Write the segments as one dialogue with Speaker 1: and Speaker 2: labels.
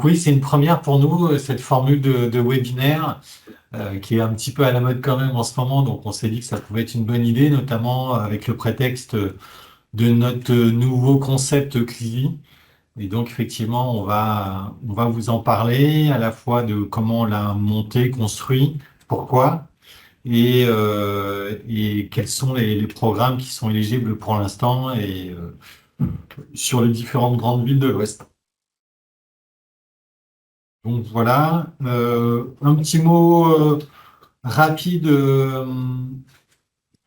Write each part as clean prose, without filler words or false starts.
Speaker 1: Donc oui, c'est une première pour nous, cette formule de webinaire qui est un petit peu à la mode quand même en ce moment. Donc on s'est dit que ça pouvait être une bonne idée, notamment avec le prétexte de notre nouveau concept CLIVI. Et donc effectivement, on va vous en parler à la fois de comment on l'a monté, construit, pourquoi, et quels sont les programmes qui sont éligibles pour l'instant et sur les différentes grandes villes de l'Ouest. Donc voilà, un petit mot rapide.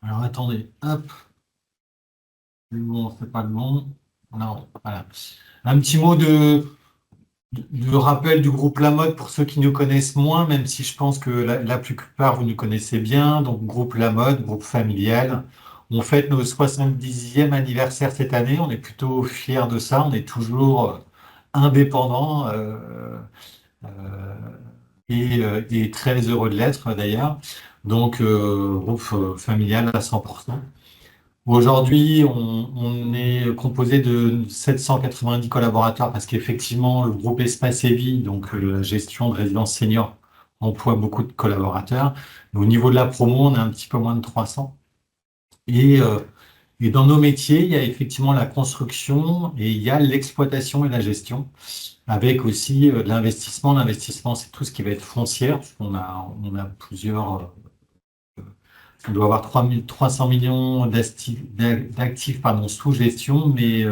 Speaker 1: Alors attendez, hop, bon, c'est pas le bon. Non, voilà. Un petit mot de rappel du groupe Lamotte pour ceux qui nous connaissent moins, même si je pense que la plupart vous nous connaissez bien. Donc groupe Lamotte, groupe familial. On fête nos 70e anniversaire cette année. On est plutôt fiers de ça. On est toujours indépendant. Et très heureux de l'être d'ailleurs. Donc, groupe familial à 100%. Aujourd'hui, on est composé de 790 collaborateurs parce qu'effectivement, le groupe Espace et Vie, donc la gestion de résidence senior, emploie beaucoup de collaborateurs. Au niveau de la promo, on est un petit peu moins de 300. Et, euh, et dans nos métiers, il y a effectivement la construction et il y a l'exploitation et la gestion avec aussi de l'investissement. L'investissement, c'est tout ce qui va être foncière, on a plusieurs, on doit avoir 300 millions d'actifs pardon, sous gestion, mais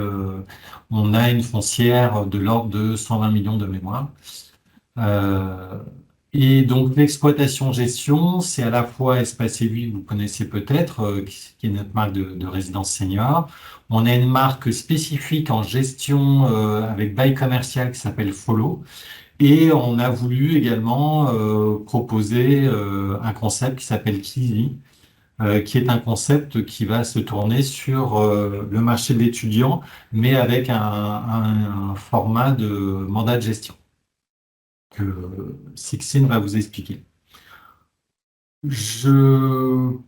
Speaker 1: on a une foncière de l'ordre de 120 millions de mémoire. Euh, et donc l'exploitation-gestion, c'est à la fois Espace et Vie, vous connaissez peut-être, qui est notre marque de résidence senior. On a une marque spécifique en gestion avec bail commercial qui s'appelle Follow. Et on a voulu également proposer un concept qui s'appelle Kizzy, qui est un concept qui va se tourner sur le marché de l'étudiant, mais avec un format de mandat de gestion que Sixine va vous expliquer. Le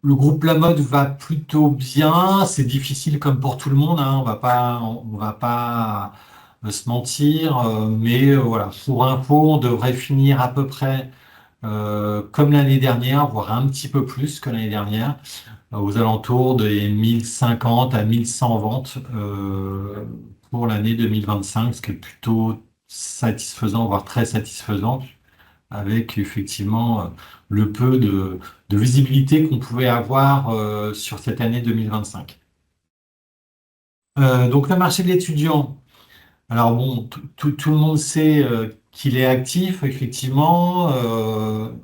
Speaker 1: groupe La Mode va plutôt bien. C'est difficile comme pour tout le monde, hein. On va pas se mentir, mais voilà. Pour info, on devrait finir à peu près comme l'année dernière, voire un petit peu plus que l'année dernière, aux alentours des 1050 à 1100 ventes pour l'année 2025, ce qui est plutôt satisfaisant, voire très satisfaisant, avec effectivement le peu de visibilité qu'on pouvait avoir sur cette année 2025. Donc le marché de l'étudiant, alors bon, tout le monde sait qu'il est actif, effectivement,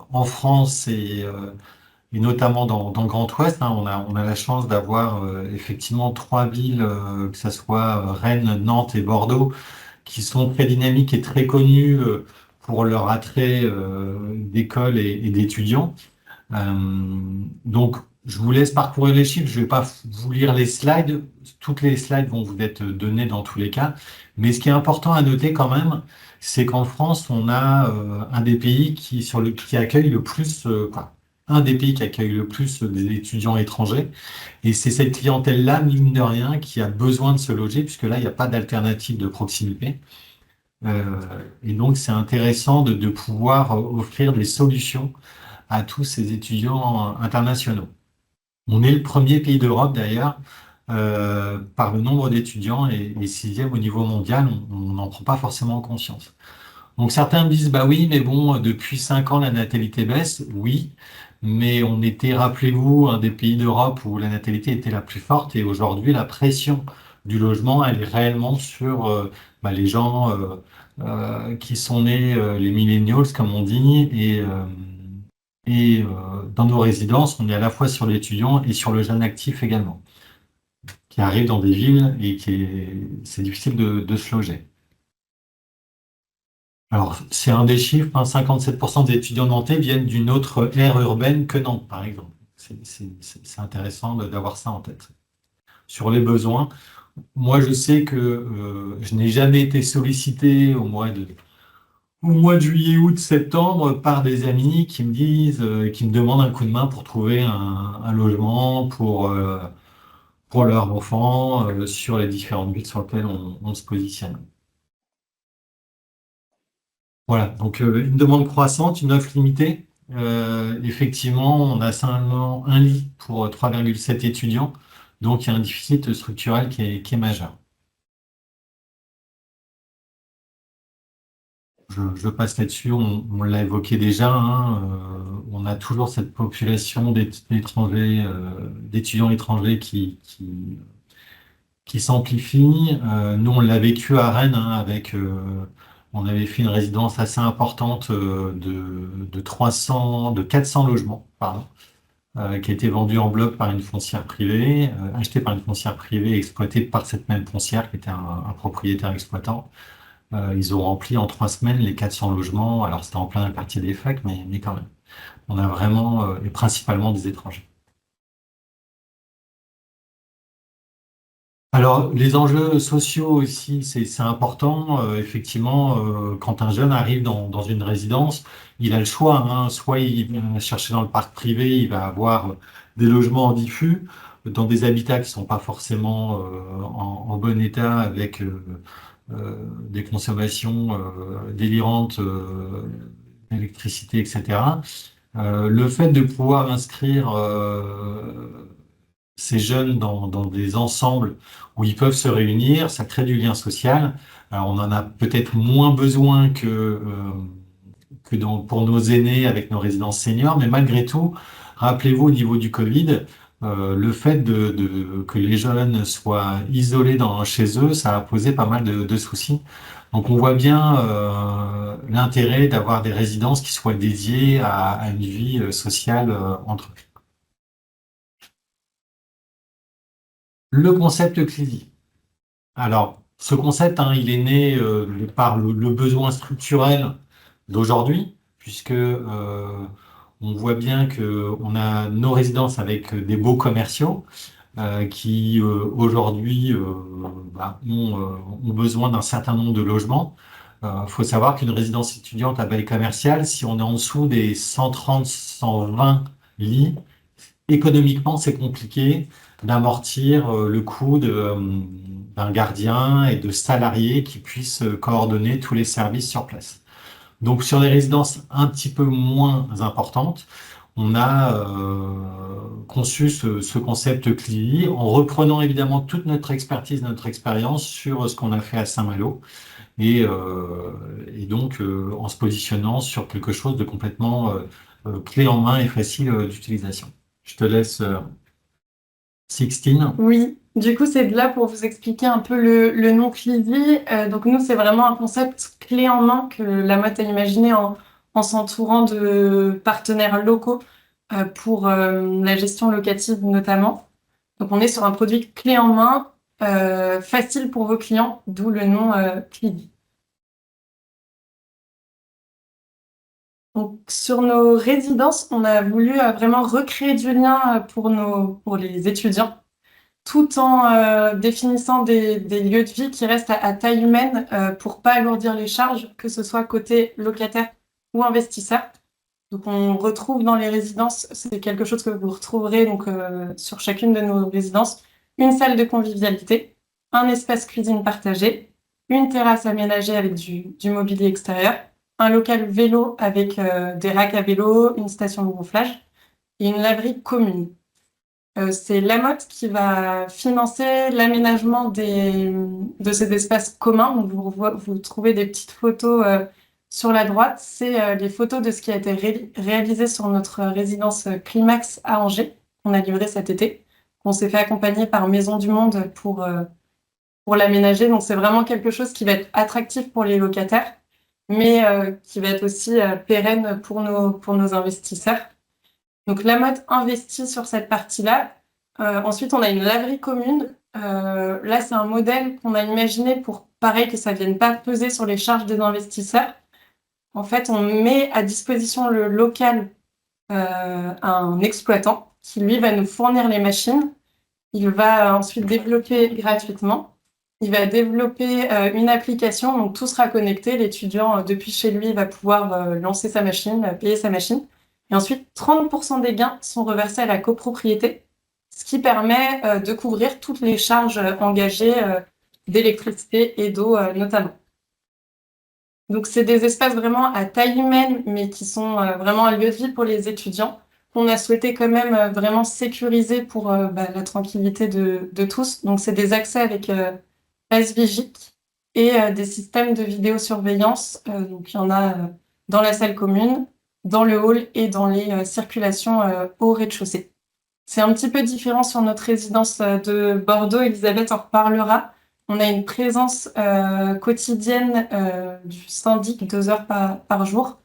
Speaker 1: en France et notamment dans le Grand Ouest, hein. On a la chance d'avoir effectivement trois villes, que ce soit Rennes, Nantes et Bordeaux, qui sont très dynamiques et très connues pour leur attrait d'école et d'étudiants. Donc, je vous laisse parcourir les chiffres. Je ne vais pas vous lire les slides. Toutes les slides vont vous être données dans tous les cas. Mais ce qui est important à noter quand même, c'est qu'en France, on a un des pays qui accueille le plus, enfin, un des pays qui accueille le plus des étudiants étrangers. Et c'est cette clientèle-là, mine de rien, qui a besoin de se loger, puisque là, il n'y a pas d'alternative de proximité. Euh, et donc, c'est intéressant de pouvoir offrir des solutions à tous ces étudiants internationaux. On est le premier pays d'Europe d'ailleurs par le nombre d'étudiants et sixième au niveau mondial, on n'en prend pas forcément conscience. Donc certains me disent, bah oui, mais bon, depuis 5 ans, la natalité baisse. Oui, mais on était, rappelez-vous, un des pays d'Europe où la natalité était la plus forte et aujourd'hui, la pression du logement, elle est réellement sur les gens qui sont nés, les millennials, comme on dit, et dans nos résidences, on est à la fois sur l'étudiant et sur le jeune actif également, qui arrive dans des villes et c'est difficile de se loger. Alors, c'est un des chiffres, hein, 57% des étudiants nantais viennent d'une autre aire urbaine que Nantes, par exemple. C'est intéressant d'avoir ça en tête. Sur les besoins, moi, je sais que je n'ai jamais été sollicité au mois de juillet, août, septembre par des amis qui me disent, qui me demandent un coup de main pour trouver un logement pour leurs enfants sur les différentes villes sur lesquelles on se positionne. Voilà, donc une demande croissante, une offre limitée. Effectivement, on a seulement un lit pour 3,7 étudiants, donc il y a un déficit structurel qui est majeur. Je passe là-dessus, on l'a évoqué déjà, hein, on a toujours cette population d'étrangers, d'étudiants étrangers qui s'amplifie. Nous, on l'a vécu à Rennes, hein, on avait fait une résidence assez importante de 300, de 400 logements, pardon, qui a été vendue en bloc par une foncière privée, achetée par une foncière privée, et exploitée par cette même foncière qui était un propriétaire exploitant. Ils ont rempli en 3 semaines les 400 logements. Alors, c'était en plein quartier des facs, mais quand même. On a vraiment, et principalement des étrangers. Alors, les enjeux sociaux aussi, c'est important. Effectivement, quand un jeune arrive dans une résidence, il a le choix, hein. Soit il va chercher dans le parc privé, il va avoir des logements en diffus, dans des habitats qui sont pas forcément en bon état, avec des consommations délirantes d'électricité, etc. Le fait de pouvoir inscrire ces jeunes dans des ensembles où ils peuvent se réunir, ça crée du lien social. Alors, on en a peut-être moins besoin que pour nos aînés avec nos résidences seniors, mais malgré tout, rappelez-vous au niveau du Covid, le fait que les jeunes soient isolés chez eux, ça a posé pas mal de soucis. Donc on voit bien l'intérêt d'avoir des résidences qui soient dédiées à une vie sociale entre eux. Le concept CLISI. Alors, ce concept, hein, il est né par le besoin structurel d'aujourd'hui, puisque on voit bien que on a nos résidences avec des beaux commerciaux qui aujourd'hui ont besoin d'un certain nombre de logements. Il faut savoir qu'une résidence étudiante à bail commercial, si on est en dessous des 130, 120 lits, économiquement, c'est compliqué d'amortir le coût d'un gardien et de salariés qui puissent coordonner tous les services sur place. Donc, sur des résidences un petit peu moins importantes, on a conçu ce concept CLI en reprenant évidemment toute notre expertise, notre expérience sur ce qu'on a fait à Saint-Malo et donc en se positionnant sur quelque chose de complètement clé en main et facile d'utilisation. Je te laisse, Sixtine.
Speaker 2: Oui, du coup, c'est de là pour vous expliquer un peu le nom Clivy. Donc, nous, c'est vraiment un concept clé en main que la mode a imaginé en s'entourant de partenaires locaux pour la gestion locative notamment. Donc, on est sur un produit clé en main, facile pour vos clients, d'où le nom Clivy. Donc, sur nos résidences, on a voulu vraiment recréer du lien pour les étudiants, tout en définissant des lieux de vie qui restent à taille humaine pour pas alourdir les charges, que ce soit côté locataire ou investisseur. Donc, on retrouve dans les résidences, c'est quelque chose que vous retrouverez donc, sur chacune de nos résidences, une salle de convivialité, un espace cuisine partagé, une terrasse aménagée avec du mobilier extérieur, un local vélo avec des racks à vélo, une station de gonflage et une laverie commune. C'est Lamotte qui va financer l'aménagement de ces espaces communs. Donc vous trouvez des petites photos sur la droite. C'est les photos de ce qui a été réalisé sur notre résidence Climax à Angers, qu'on a livré cet été. On s'est fait accompagner par Maison du Monde pour l'aménager. Donc c'est vraiment quelque chose qui va être attractif pour les locataires, mais qui va être aussi pérenne pour nos investisseurs. Donc la mode investit sur cette partie-là. Ensuite, on a une laverie commune. Là, c'est un modèle qu'on a imaginé pour, pareil, que ça ne vienne pas peser sur les charges des investisseurs. En fait, on met à disposition le local un exploitant qui, lui, va nous fournir les machines. Il va ensuite développer gratuitement. Il va développer une application, donc tout sera connecté. L'étudiant, depuis chez lui, va pouvoir lancer sa machine, payer sa machine. Et ensuite, 30% des gains sont reversés à la copropriété, ce qui permet de couvrir toutes les charges engagées d'électricité et d'eau notamment. Donc, c'est des espaces vraiment à taille humaine, mais qui sont vraiment un lieu de vie pour les étudiants, qu'on a souhaité quand même vraiment sécuriser pour la tranquillité de tous. Donc, c'est des accès avec passe Vigic et des systèmes de vidéosurveillance. Donc, il y en a dans la salle commune, dans le hall et dans les circulations au rez-de-chaussée. C'est un petit peu différent sur notre résidence de Bordeaux. Elisabeth en reparlera. On a une présence quotidienne du syndic 2 heures par jour,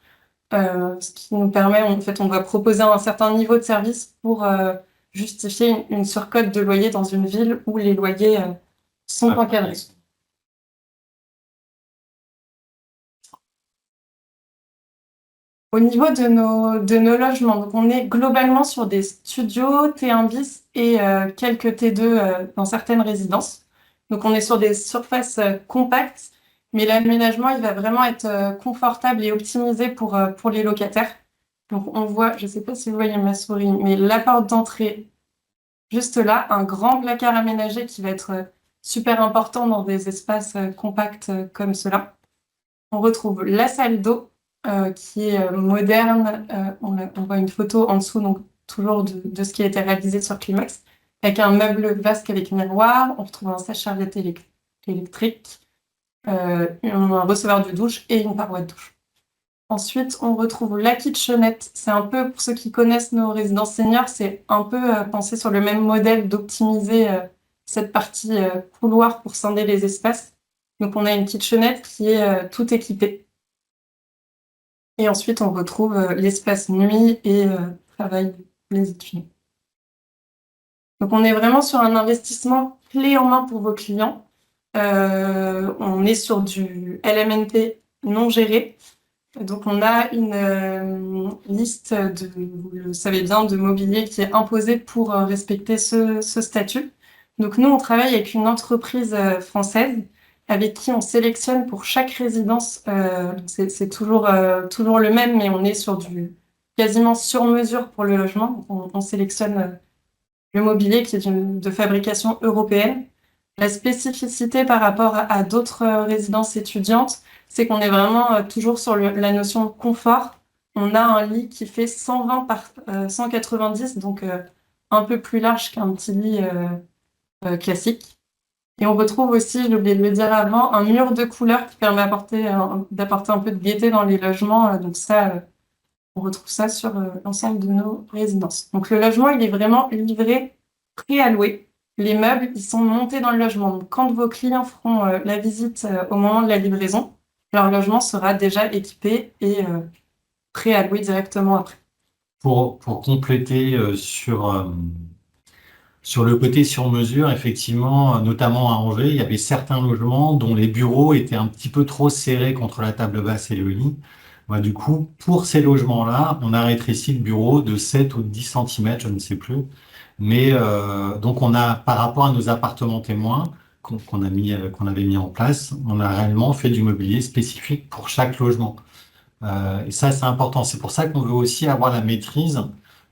Speaker 2: ce qui nous permet, en fait, on doit proposer un certain niveau de service pour justifier une surcote de loyer dans une ville où les loyers sont encadrés. Au niveau de nos logements, donc on est globalement sur des studios T1 bis et quelques T2 dans certaines résidences. Donc on est sur des surfaces compactes, mais l'aménagement il va vraiment être confortable et optimisé pour les locataires. Donc on voit, je ne sais pas si vous voyez ma souris, mais la porte d'entrée juste là, un grand placard aménagé qui va être super important dans des espaces compacts comme cela. On retrouve la salle d'eau qui est moderne. On voit une photo en dessous, donc toujours de ce qui a été réalisé sur Climax, avec un meuble vasque avec miroir. On retrouve un sèche-serviette électrique, un receveur de douche et une paroi de douche. Ensuite, on retrouve la kitchenette. C'est un peu, pour ceux qui connaissent nos résidences seniors, c'est un peu pensé sur le même modèle d'optimiser cette partie couloir pour scinder les espaces. Donc, on a une kitchenette qui est tout équipée. Et ensuite, on retrouve l'espace nuit et travail des étudiants. Donc, on est vraiment sur un investissement clé en main pour vos clients. On est sur du LMNP non géré. Donc, on a une liste vous le savez bien, de mobilier qui est imposée pour respecter ce statut. Donc, nous, on travaille avec une entreprise française avec qui on sélectionne pour chaque résidence. C'est toujours le même, mais on est sur du quasiment sur mesure pour le logement. On sélectionne le mobilier qui est de fabrication européenne. La spécificité par rapport à d'autres résidences étudiantes, c'est qu'on est vraiment toujours sur la notion de confort. On a un lit qui fait 120 par 190, donc un peu plus large qu'un petit lit classique. Et on retrouve aussi, j'ai oublié de le dire avant, un mur de couleur qui permet d'apporter un peu de gaieté dans les logements. Donc ça, on retrouve ça sur l'ensemble de nos résidences. Donc le logement, il est vraiment livré, pré-alloué. Les meubles, ils sont montés dans le logement. Donc quand vos clients feront la visite au moment de la livraison, leur logement sera déjà équipé et pré-alloué directement après.
Speaker 1: Pour compléter sur le côté sur mesure, effectivement, notamment à Angers, il y avait certains logements dont les bureaux étaient un petit peu trop serrés contre la table basse et le lit. Bah, du coup, pour ces logements-là, on a rétréci le bureau de 7 ou 10 centimètres, je ne sais plus. Mais donc on a, par rapport à nos appartements témoins qu'on avait mis en place, on a réellement fait du mobilier spécifique pour chaque logement. Et ça, c'est important. C'est pour ça qu'on veut aussi avoir la maîtrise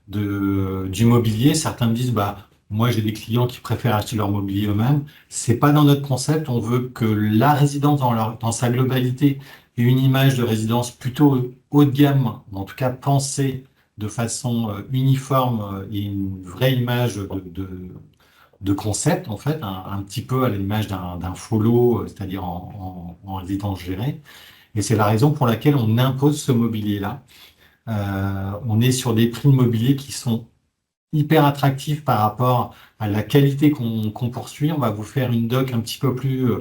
Speaker 1: du mobilier. Certains me disent, bah, moi, j'ai des clients qui préfèrent acheter leur mobilier eux-mêmes. C'est pas dans notre concept. On veut que la résidence dans sa globalité ait une image de résidence plutôt haut de gamme, en tout cas pensée de façon uniforme et une vraie image de concept, en fait, un petit peu à l'image d'un follow, c'est-à-dire en résidence gérée. Et c'est la raison pour laquelle on impose ce mobilier-là. On est sur des prix de mobilier qui sont hyper attractifs par rapport à la qualité qu'on poursuit. On va vous faire une doc un petit peu plus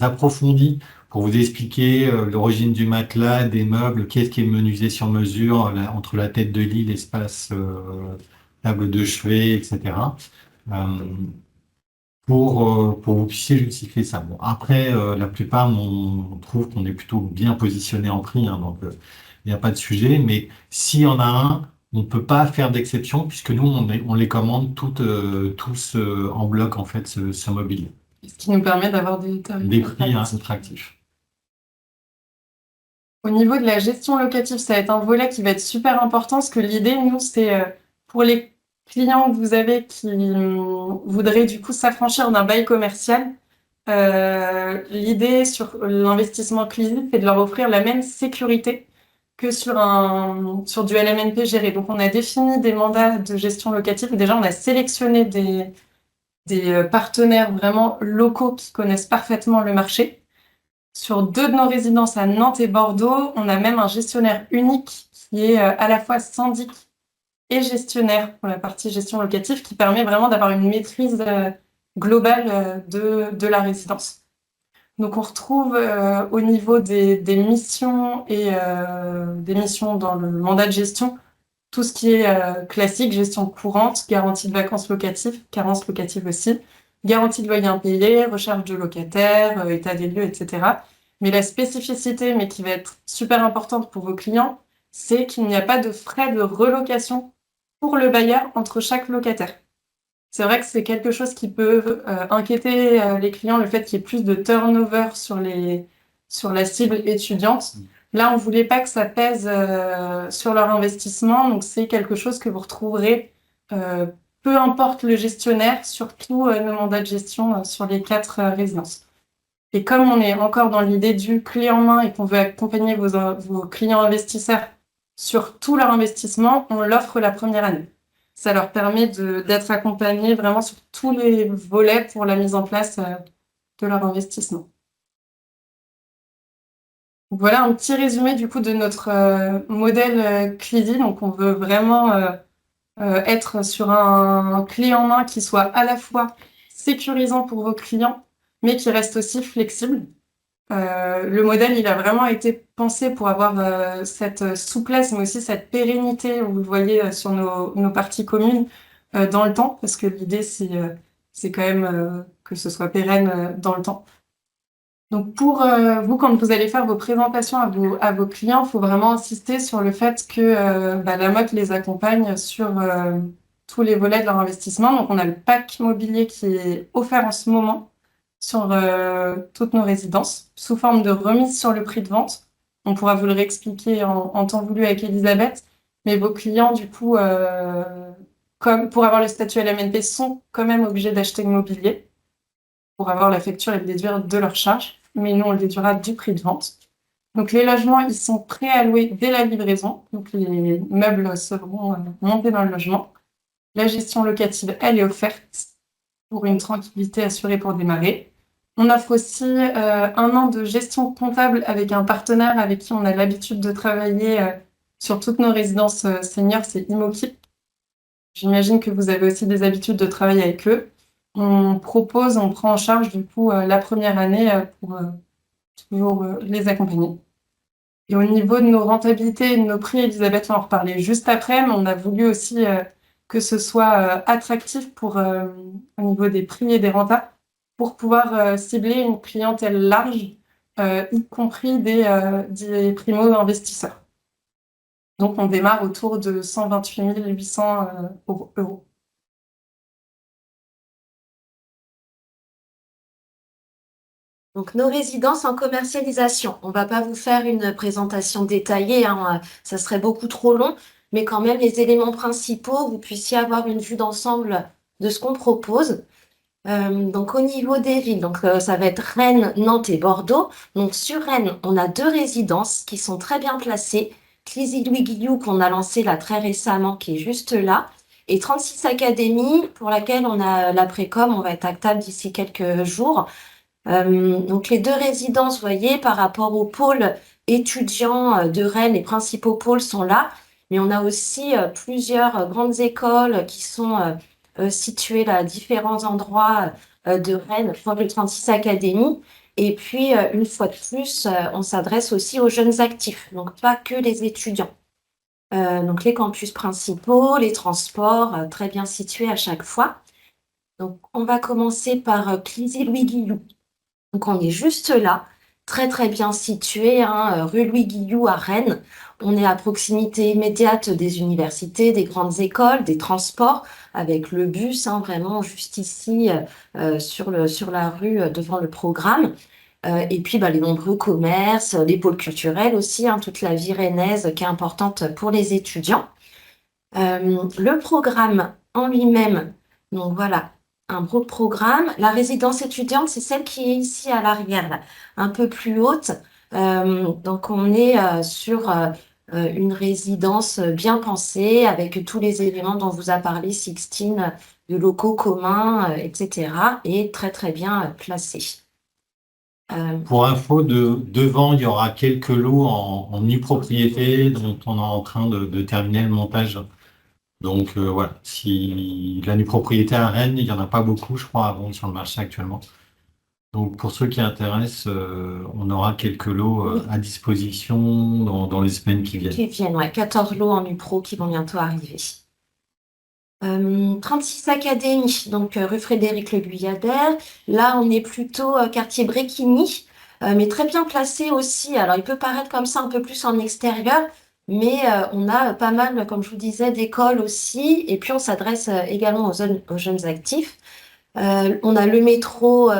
Speaker 1: approfondie pour vous expliquer l'origine du matelas, des meubles, qu'est-ce qui est menuisé sur mesure, entre la tête de lit, l'espace, table de chevet, etc. Pour que vous puissiez justifier ça. Bon, après, la plupart, on trouve qu'on est plutôt bien positionné en prix, hein, donc il n'y a pas de sujet. Mais s'il y en a un, on ne peut pas faire d'exception puisque nous, on les commande tous en bloc, en fait, ce mobilier.
Speaker 2: Ce qui nous permet d'avoir des tarifs
Speaker 1: Des prix attractifs.
Speaker 2: Au niveau de la gestion locative, ça va être un volet qui va être super important parce que l'idée, nous, c'est pour les clients que vous avez qui voudraient du coup s'affranchir d'un bail commercial, L'idée sur l'investissement CLISI, c'est de leur offrir la même sécurité que sur du LMNP géré. Donc, on a défini des mandats de gestion locative. Déjà, on a sélectionné des partenaires vraiment locaux qui connaissent parfaitement le marché. Sur 2 de nos résidences à Nantes et Bordeaux, on a même un gestionnaire unique qui est à la fois syndic et gestionnaire pour la partie gestion locative, qui permet vraiment d'avoir une maîtrise globale de la résidence. Donc on retrouve au niveau des missions et des missions dans le mandat de gestion, tout ce qui est classique, gestion courante, garantie de vacances locatives, carence locative aussi, garantie de loyer impayé, recherche de locataires, état des lieux, etc. Mais la spécificité, mais qui va être super importante pour vos clients, c'est qu'il n'y a pas de frais de relocation pour le bailleur entre chaque locataire. C'est vrai que c'est quelque chose qui peut inquiéter les clients, le fait qu'il y ait plus de turnover sur la cible étudiante. Là, on voulait pas que ça pèse sur leur investissement, donc c'est quelque chose que vous retrouverez, euh, peu importe le gestionnaire, sur tous nos mandats de gestion sur les 4 résidences. Et comme on est encore dans l'idée du clé en main et qu'on veut accompagner vos clients investisseurs sur tout leur investissement, on l'offre la première année. Ça leur permet d'être accompagnés vraiment sur tous les volets pour la mise en place de leur investissement. Donc voilà un petit résumé du coup de notre modèle Clidi. Donc on veut vraiment être sur un clé en main qui soit à la fois sécurisant pour vos clients, mais qui reste aussi flexible. Le modèle, il a vraiment été pensé pour avoir cette souplesse, mais aussi cette pérennité, vous le voyez sur nos parties communes dans le temps, parce que l'idée, c'est quand même que ce soit pérenne dans le temps. Donc pour vous, quand vous allez faire vos présentations à vos clients, il faut vraiment insister sur le fait que la MOC les accompagne sur tous les volets de leur investissement. Donc on a le pack immobilier qui est offert en ce moment sur toutes nos résidences, sous forme de remise sur le prix de vente. On pourra vous le réexpliquer en temps voulu avec Elisabeth, mais vos clients, du coup, comme pour avoir le statut LMNP, sont quand même obligés d'acheter l'immobilier pour avoir la facture et le déduire de leur charge, mais nous, on le déduira du prix de vente. Donc les logements, ils sont prêts à louer dès la livraison, donc les meubles seront montés dans le logement. La gestion locative, elle est offerte pour une tranquillité assurée pour démarrer. On offre aussi 1 an de gestion comptable avec un partenaire avec qui on a l'habitude de travailler sur toutes nos résidences seniors, c'est Imokip. J'imagine que vous avez aussi des habitudes de travailler avec eux. On prend en charge du coup la première année pour toujours les accompagner. Et au niveau de nos rentabilités et de nos prix, Elisabeth va en reparler juste après, mais on a voulu aussi que ce soit attractif au niveau des prix et des rentas pour pouvoir cibler une clientèle large, y compris des primo-investisseurs. Donc on démarre autour de 128 800 euros.
Speaker 3: Donc, nos résidences en commercialisation. On va pas vous faire une présentation détaillée, hein, ça serait beaucoup trop long, mais quand même les éléments principaux, vous puissiez avoir une vue d'ensemble de ce qu'on propose. Donc, au niveau des villes, donc ça va être Rennes, Nantes et Bordeaux. Donc, sur Rennes, on a 2 résidences qui sont très bien placées. Clisy-Louis-Guillou, qu'on a lancé là très récemment, qui est juste là. Et 36 Académies, pour laquelle on a la précom, on va être actable d'ici quelques jours. Donc les 2 résidences, vous voyez, par rapport au pôle étudiant de Rennes, les principaux pôles sont là, mais on a aussi plusieurs grandes écoles qui sont situées là, à différents endroits de Rennes, comme le 36 Académies. Et puis, une fois de plus, on s'adresse aussi aux jeunes actifs, donc pas que les étudiants. Donc les campus principaux, les transports, très bien situés à chaque fois. Donc on va commencer par Clisy-Louis-Guillou. Donc on est juste là, très très bien situé, hein, rue Louis Guillou à Rennes. On est à proximité immédiate des universités, des grandes écoles, des transports, avec le bus, hein, vraiment juste ici sur la rue devant le programme. Et puis les nombreux commerces, les pôles culturels aussi, hein, toute la vie rennaise qui est importante pour les étudiants. Le programme en lui-même, donc voilà, un beau programme. La résidence étudiante, c'est celle qui est ici à l'arrière, là, un peu plus haute. Donc, on est sur une résidence bien pensée avec tous les éléments dont vous a parlé Sixtine, de locaux communs, etc. et très, très bien placée.
Speaker 1: Pour info, devant, il y aura quelques lots en nue propriété dont on est en train de terminer le montage. Donc voilà, si la nue propriété à Rennes, il n'y en a pas beaucoup, je crois, à vendre sur le marché actuellement. Donc pour ceux qui intéressent, on aura quelques lots
Speaker 3: Oui,
Speaker 1: à disposition dans les semaines qui viennent.
Speaker 3: qui viennent, ouais, 14 lots en UPRO qui vont bientôt arriver. 36 Académie, donc rue Frédéric Le Guyadère. Là, on est plutôt quartier Bréquigny, mais très bien placé aussi. Alors, il peut paraître comme ça un peu plus en extérieur, mais on a pas mal, comme je vous disais, d'écoles aussi. Et puis, on s'adresse également aux jeunes actifs. On a le métro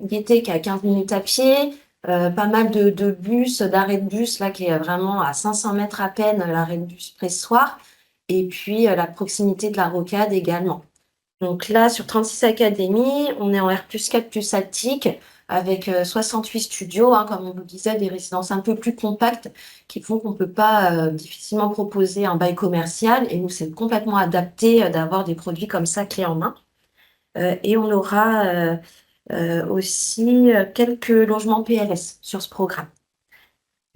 Speaker 3: Gaîté qui est à 15 minutes à pied. Pas mal de bus, d'arrêts de bus, là, qui est vraiment à 500 mètres à peine, l'arrêt de bus Pressoir. Et puis, la proximité de la Rocade également. Donc là, sur 36 Académie, on est en R+4 plus Attic, avec 68 studios, hein, comme on vous disait, des résidences un peu plus compactes qui font qu'on ne peut pas difficilement proposer un bail commercial. Et nous, c'est complètement adapté d'avoir des produits comme ça clés en main. Et on aura aussi quelques logements PLS sur ce programme.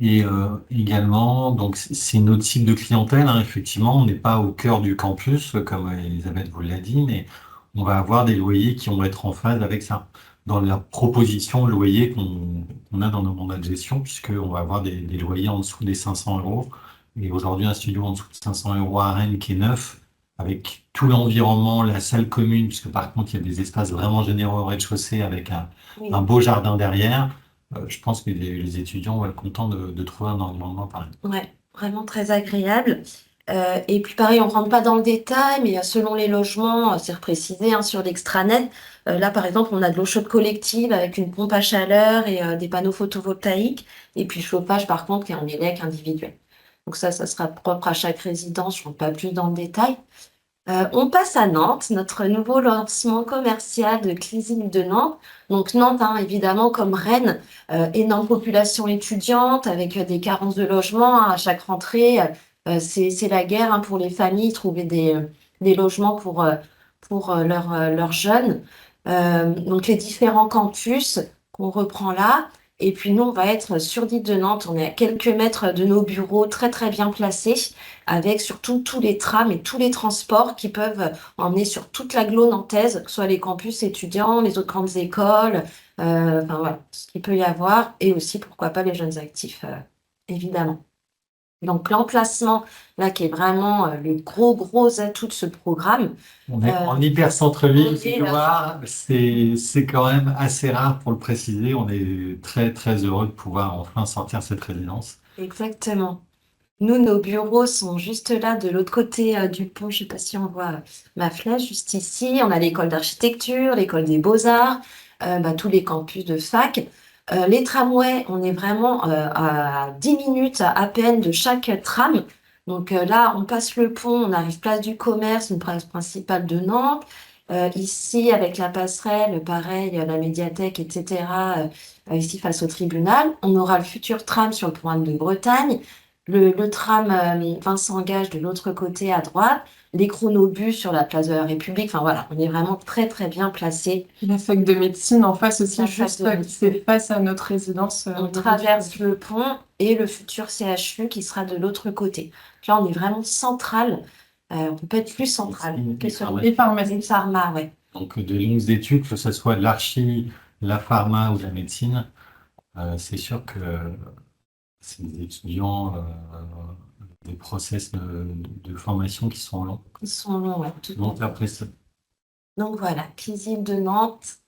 Speaker 1: Et également, donc c'est notre type de clientèle, hein, effectivement, on n'est pas au cœur du campus, comme Elisabeth vous l'a dit, mais on va avoir des loyers qui vont être en phase avec ça. Dans la proposition de loyer qu'on a dans nos mandats de gestion, puisqu'on va avoir des loyers en dessous des 500 euros. Et aujourd'hui, un studio en dessous de 500 euros à Rennes qui est neuf, avec tout l'environnement, la salle commune, puisque par contre, il y a des espaces vraiment généreux au rez-de-chaussée avec
Speaker 3: Oui.
Speaker 1: un beau jardin derrière. Je pense que les étudiants vont être contents de trouver un environnement pareil.
Speaker 3: Ouais, vraiment très agréable. Et puis pareil, on rentre pas dans le détail, mais selon les logements, c'est reprécisé hein, sur l'extranet. Là, par exemple, on a de l'eau chaude collective avec une pompe à chaleur et des panneaux photovoltaïques. Et puis chauffage, par contre, qui est en élec individuel. Donc ça sera propre à chaque résidence. Je ne rentre pas plus dans le détail. On passe à Nantes, notre nouveau lancement commercial de Clisille de Nantes. Donc Nantes, hein, évidemment, comme Rennes, énorme population étudiante avec des carences de logement hein, à chaque rentrée. C'est la guerre hein, pour les familles, trouver des logements pour leurs jeunes. Donc les différents campus qu'on reprend là. Et puis nous, on va être sur l'île de Nantes. On est à quelques mètres de nos bureaux, très très bien placés avec surtout tous les trams et tous les transports qui peuvent emmener sur toute l'agglo nantaise, que ce soit les campus étudiants, les autres grandes écoles, enfin voilà, ce qu'il peut y avoir, et aussi, pourquoi pas, les jeunes actifs, évidemment. Donc l'emplacement, là, qui est vraiment le gros atout de ce programme.
Speaker 1: On est en hyper centre-ville,
Speaker 3: on est
Speaker 1: tu
Speaker 3: là.
Speaker 1: vois, c'est quand même assez rare pour le préciser. On est très très heureux de pouvoir enfin sortir cette résidence.
Speaker 3: Exactement. Nous, nos bureaux sont juste là, de l'autre côté du pont. Je ne sais pas si on voit ma flèche, juste ici. On a l'école d'architecture, l'école des beaux-arts, tous les campus de fac. Les tramways, on est vraiment à 10 minutes à peine de chaque tram. Donc là, on passe le pont, on arrive place du commerce, une place principale de Nantes. Ici, avec la passerelle, pareil, la médiathèque, etc. Ici, face au tribunal. On aura le futur tram sur le point de Bretagne. Le tram Vincent Gage de l'autre côté à droite, les chronobus sur la place de la République. Enfin voilà, on est vraiment très très bien placé.
Speaker 2: La fac de médecine en face aussi,
Speaker 3: La fac
Speaker 2: juste
Speaker 3: de médecine.
Speaker 2: c'est face à notre résidence.
Speaker 3: On traverse le pont et le futur CHU qui sera de l'autre côté. Là, on est vraiment central. On peut pas être plus central.
Speaker 2: Et pharmacie.
Speaker 3: Les pharma, ouais.
Speaker 1: Donc de longues études, que ce soit de l'archi, la pharma ou la médecine, c'est sûr que c'est des étudiants, des process de formation qui sont longs.
Speaker 3: Ils sont longs, ouais.
Speaker 1: Donc après ça.
Speaker 3: Donc voilà, Clisille de Nantes.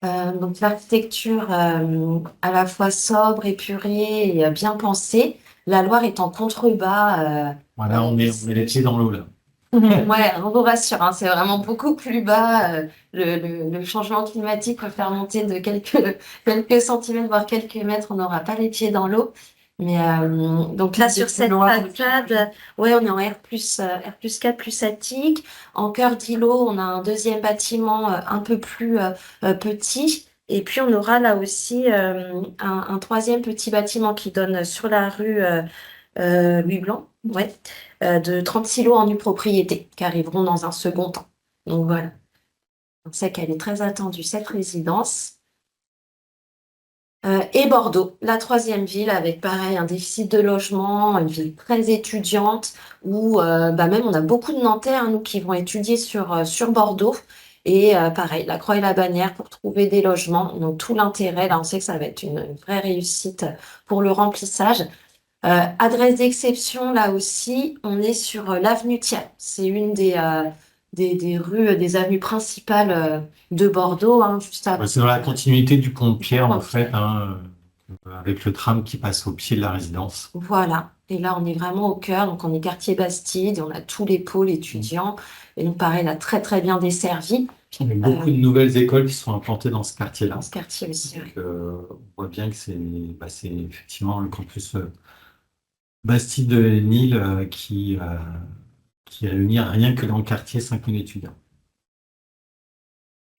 Speaker 3: Donc l'architecture à la fois sobre, épurée et bien pensée. La Loire est en contrebas.
Speaker 1: Voilà, on est les pieds dans l'eau là.
Speaker 3: Ouais, on vous rassure, hein, c'est vraiment beaucoup plus bas. Le changement climatique peut faire monter de quelques centimètres, voire quelques mètres. On n'aura pas les pieds dans l'eau. Mais donc là, sur
Speaker 2: Des
Speaker 3: cette
Speaker 2: couloirs de
Speaker 3: façade, ouais, on est en R+4 plus attique. En cœur d'îlot, on a un deuxième bâtiment un peu plus petit. Et puis, on aura là aussi un troisième petit bâtiment qui donne sur la rue Louis Blanc, ouais, de 36 lots en nue propriété qui arriveront dans un second temps. Donc voilà, on sait qu'elle est très attendue, cette résidence. Et Bordeaux, la troisième ville avec pareil un déficit de logement, une ville très étudiante où même on a beaucoup de Nantais, hein, nous qui vont étudier sur Bordeaux. Et pareil, la Croix et la Bannière pour trouver des logements. Donc tout l'intérêt, là on sait que ça va être une vraie réussite pour le remplissage. Adresse d'exception, là aussi, on est sur l'avenue Thiers. C'est une des rues, des avenues principales de Bordeaux, hein, juste
Speaker 1: Ouais,
Speaker 3: après.
Speaker 1: c'est dans la continuité du pont de Pierre, en fait,
Speaker 3: Ok.
Speaker 1: hein, avec le tram qui passe au pied de la résidence.
Speaker 3: Voilà. Et là, on est vraiment au cœur. Donc, on est quartier Bastide, on a tous les pôles étudiants. Et donc, pareil, là, très, très bien desservi
Speaker 1: Il y a beaucoup de nouvelles écoles qui sont implantées dans ce quartier-là.
Speaker 3: dans ce quartier aussi.
Speaker 1: Donc, on voit bien que c'est effectivement le campus Bastide de Nîmes qui réunit rien que dans le quartier 5000 étudiants.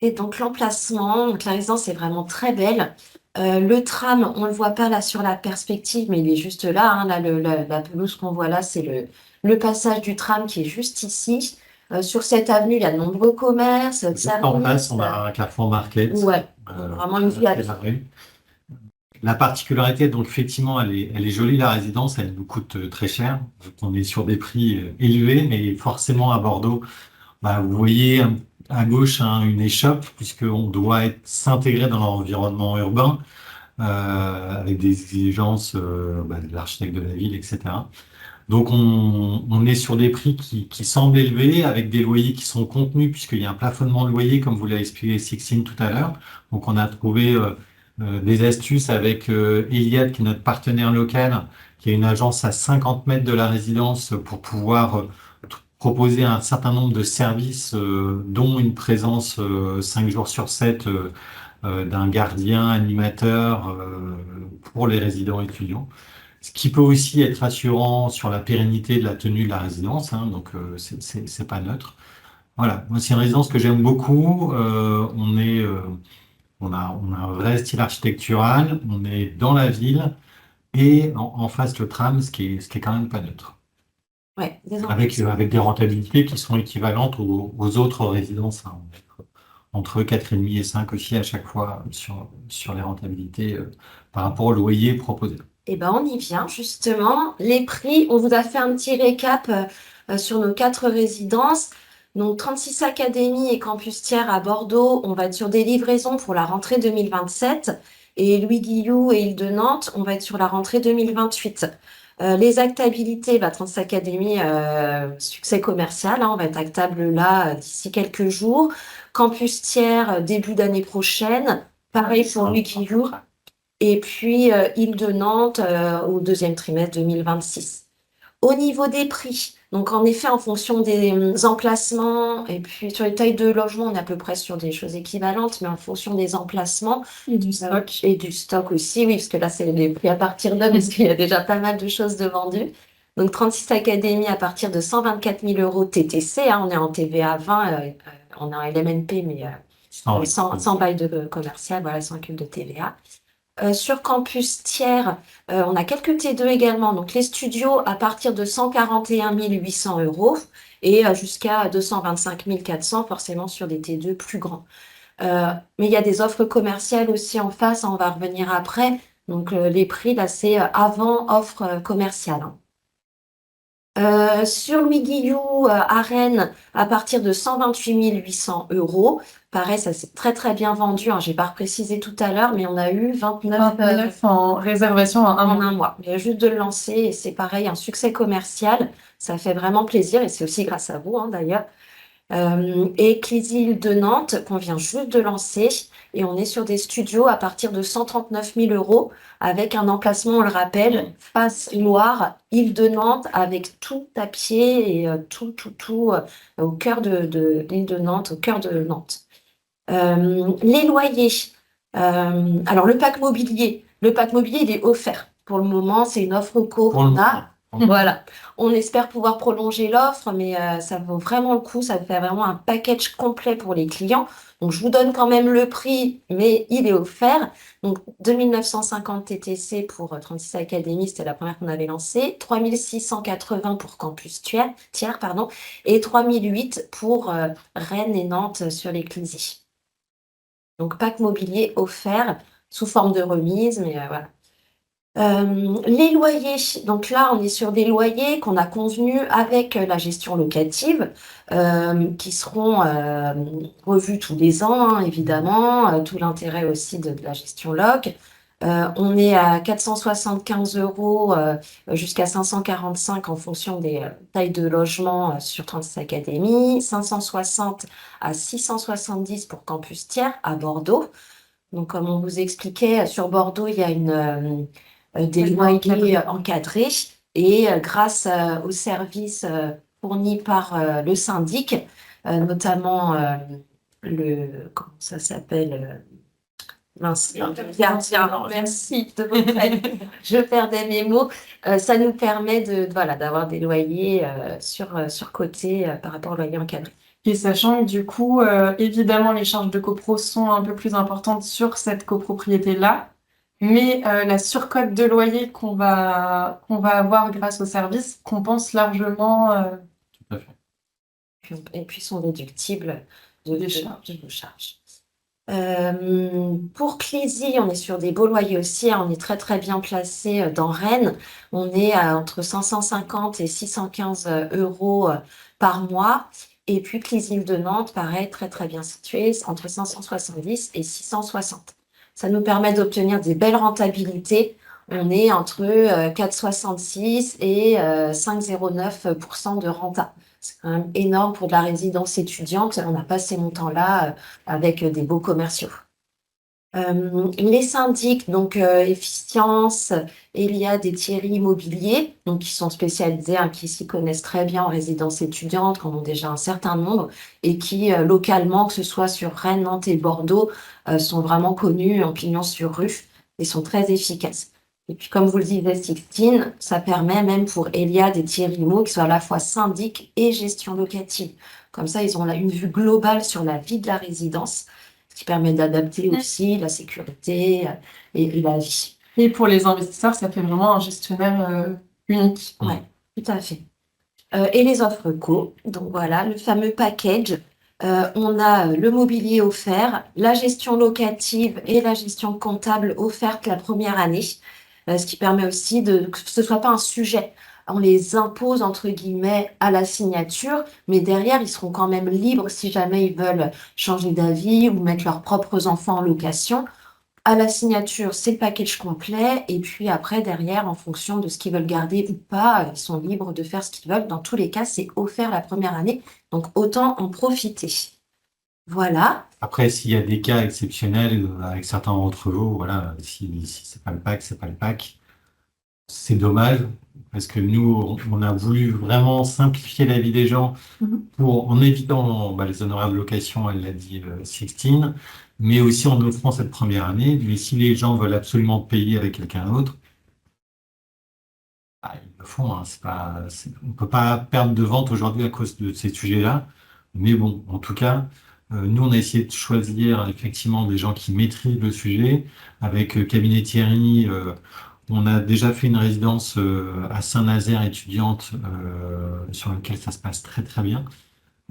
Speaker 3: Et donc, l'emplacement, donc la résidence est vraiment très belle. Le tram, on ne le voit pas là sur la perspective, mais il est juste là, hein. Là, la pelouse qu'on voit là, c'est le passage du tram qui est juste ici. Sur cette avenue, il y a de nombreux commerces,
Speaker 1: Juste en face, on
Speaker 3: services.
Speaker 1: a un Carrefour Market.
Speaker 3: Ouais,
Speaker 1: euh,
Speaker 3: vraiment une vie à
Speaker 1: à la rue. La particularité, donc effectivement, elle est jolie la résidence, elle nous coûte très cher. Donc, on est sur des prix élevés, mais forcément à Bordeaux, bah, vous voyez à gauche hein, une échoppe, puisqu'on doit s'intégrer dans l'environnement urbain avec des exigences de l'architecte de la ville, etc. Donc on est sur des prix qui semblent élevés, avec des loyers qui sont contenus, puisqu'il y a un plafonnement de loyer, comme vous l'avez expliqué Sixtine tout à l'heure. Donc on a trouvé des astuces avec Eliade, qui est notre partenaire local, qui est une agence à 50 mètres de la résidence pour pouvoir proposer un certain nombre de services, dont une présence 5 jours sur 7 d'un gardien animateur pour les résidents étudiants. Ce qui peut aussi être assurant sur la pérennité de la tenue de la résidence, hein, donc c'est pas neutre. Voilà, moi c'est une résidence que j'aime beaucoup. On a un vrai style architectural, on est dans la ville et en face le tram, ce qui est quand même pas neutre.
Speaker 3: Ouais, des
Speaker 1: Avec des rentabilités qui sont équivalentes aux autres résidences, hein. Entre 4,5 et 5 aussi à chaque fois sur les rentabilités par rapport au loyer proposé.
Speaker 3: Eh ben, on y vient justement. Les prix, on vous a fait un petit récap sur nos 4 résidences. Donc 36 Académie et Campus Thiers à Bordeaux, on va être sur des livraisons pour la rentrée 2027. Et Louis Guillou et Île-de-Nantes, on va être sur la rentrée 2028. Les actabilités, 36 Académie, succès commercial, hein, on va être actable là d'ici quelques jours. Campus Thiers, début d'année prochaine. Pareil pour Louis Guillou. Et puis Île-de-Nantes au deuxième trimestre 2026. Au niveau des prix, donc en effet, en fonction des emplacements et puis sur les tailles de logement, on est à peu près sur des choses équivalentes, mais en fonction des emplacements
Speaker 2: Et du stock.
Speaker 3: et du stock aussi, oui, parce que là, c'est les prix à partir de, parce qu'il y a déjà pas mal de choses de vendues. Donc 36 Académie à partir de 124 000 euros TTC, hein, on est en TVA 20, on a un LMNP, mais sans bail de commercial, voilà, sans calcul de TVA. Sur Campus Thiers, on a quelques T2 également. Donc, les studios à partir de 141 800 euros et jusqu'à 225 400, forcément sur des T2 plus grands. Mais il y a des offres commerciales aussi en face, hein, on va revenir après. Donc, les prix, là, c'est avant offre commerciale, hein. Sur Louis Guillou à Rennes, à partir de 128 800 euros. Pareil, ça c'est très très bien vendu, hein. J'ai pas précisé tout à l'heure, mais on a eu 29
Speaker 2: en réservation en un
Speaker 3: en
Speaker 2: mois.
Speaker 3: un mois. Il y a juste de le lancer et c'est pareil, un succès commercial. Ça fait vraiment plaisir et c'est aussi grâce à vous, hein, d'ailleurs. Et Clésil de Nantes, qu'on vient juste de lancer. Et on est sur des studios à partir de 139 000 euros, avec un emplacement, on le rappelle, face Loire, île de Nantes, avec tout à pied et tout au cœur de l'île de Nantes, au cœur de Nantes. Les loyers. Alors, le pack mobilier, il est offert pour le moment, c'est une offre co
Speaker 1: Pour le
Speaker 3: qu'on a.
Speaker 1: moment.
Speaker 3: Voilà. On espère pouvoir prolonger l'offre, mais ça vaut vraiment le coup. Ça fait vraiment un package complet pour les clients. Donc, je vous donne quand même le prix, mais il est offert. Donc, 2950 TTC pour 36 Academy, c'était la première qu'on avait lancée. 3680 pour Campus Tiers, pardon, et 3008 pour Rennes et Nantes sur les Clisy. Donc, pack mobilier offert sous forme de remise, mais voilà. Les loyers, donc là, on est sur des loyers qu'on a convenus avec la gestion locative, qui seront revus tous les ans, hein, évidemment, tout l'intérêt aussi de la gestion loc. On est à 475 € jusqu'à 545 en fonction des tailles de logement sur 36 Académies, 560 à 670 pour Campus Tiers à Bordeaux. Donc, comme on vous expliquait, sur Bordeaux, il y a des loyers encadrés et grâce aux services fournis par le syndic, notamment comment ça s'appelle? Mince, gardien, merci de votre aide. Je perdais mes mots. Ça nous permet voilà, d'avoir des loyers surcotés par rapport aux loyers encadrés.
Speaker 2: Et sachant que du coup, évidemment, les charges de copro sont un peu plus importantes sur cette copropriété-là, mais la surcote de loyer qu'on va avoir grâce au service compense largement
Speaker 1: Tout à fait.
Speaker 3: Et puis sont déductibles de vos charges. Pour Clisy, on est sur des beaux loyers aussi, hein, on est très très bien placé dans Rennes. On est à entre 550 et 615 € par mois. Et puis Clisy de Nantes, pareil, très très bien situé, entre 570 et 660. Ça nous permet d'obtenir des belles rentabilités. On est entre 4,66 et 5,09% de renta. C'est quand même énorme pour de la résidence étudiante. On n'a pas ces montants-là avec des beaux commerciaux. Les syndics, donc Efficience, Eliade et Thierry Immobilier, donc qui sont spécialisés, hein, qui s'y connaissent très bien en résidence étudiante, qui en ont déjà un certain nombre, et qui localement, que ce soit sur Rennes, Nantes et Bordeaux, sont vraiment connus en pignon sur rue et sont très efficaces. Et puis, comme vous le disiez, Sixtine, ça permet même pour Eliade et Thierry Immo, qui soient à la fois syndic et gestion locative. Comme ça, ils ont là une vue globale sur la vie de la résidence, ce qui permet d'adapter aussi la sécurité et la vie.
Speaker 2: Et pour les investisseurs, ça fait vraiment un gestionnaire unique.
Speaker 3: Oui, tout à fait. Et les offres co, donc voilà, le fameux package. On a le mobilier offert, la gestion locative et la gestion comptable offerte la première année, ce qui permet aussi que ce soit pas un sujet. On les impose, entre guillemets, à la signature, mais derrière, ils seront quand même libres si jamais ils veulent changer d'avis ou mettre leurs propres enfants en location. À la signature, c'est le package complet. Et puis après, derrière, en fonction de ce qu'ils veulent garder ou pas, ils sont libres de faire ce qu'ils veulent. Dans tous les cas, c'est offert la première année. Donc, autant en profiter. Voilà.
Speaker 1: Après, s'il y a des cas exceptionnels avec certains d'entre vous, voilà, si c'est pas le pack, c'est pas le pack. C'est dommage parce que nous, on a voulu vraiment simplifier la vie des gens en évitant les honoraires de location, elle l'a dit Sixtine, mais aussi en offrant cette première année. Mais si les gens veulent absolument payer avec quelqu'un d'autre, ils le font. Hein. On ne peut pas perdre de vente aujourd'hui à cause de ces sujets-là. Mais bon, en tout cas, nous, on a essayé de choisir effectivement des gens qui maîtrisent le sujet. Avec Cabinet Thierry, on a déjà fait une résidence à Saint-Nazaire étudiante sur laquelle ça se passe très très bien.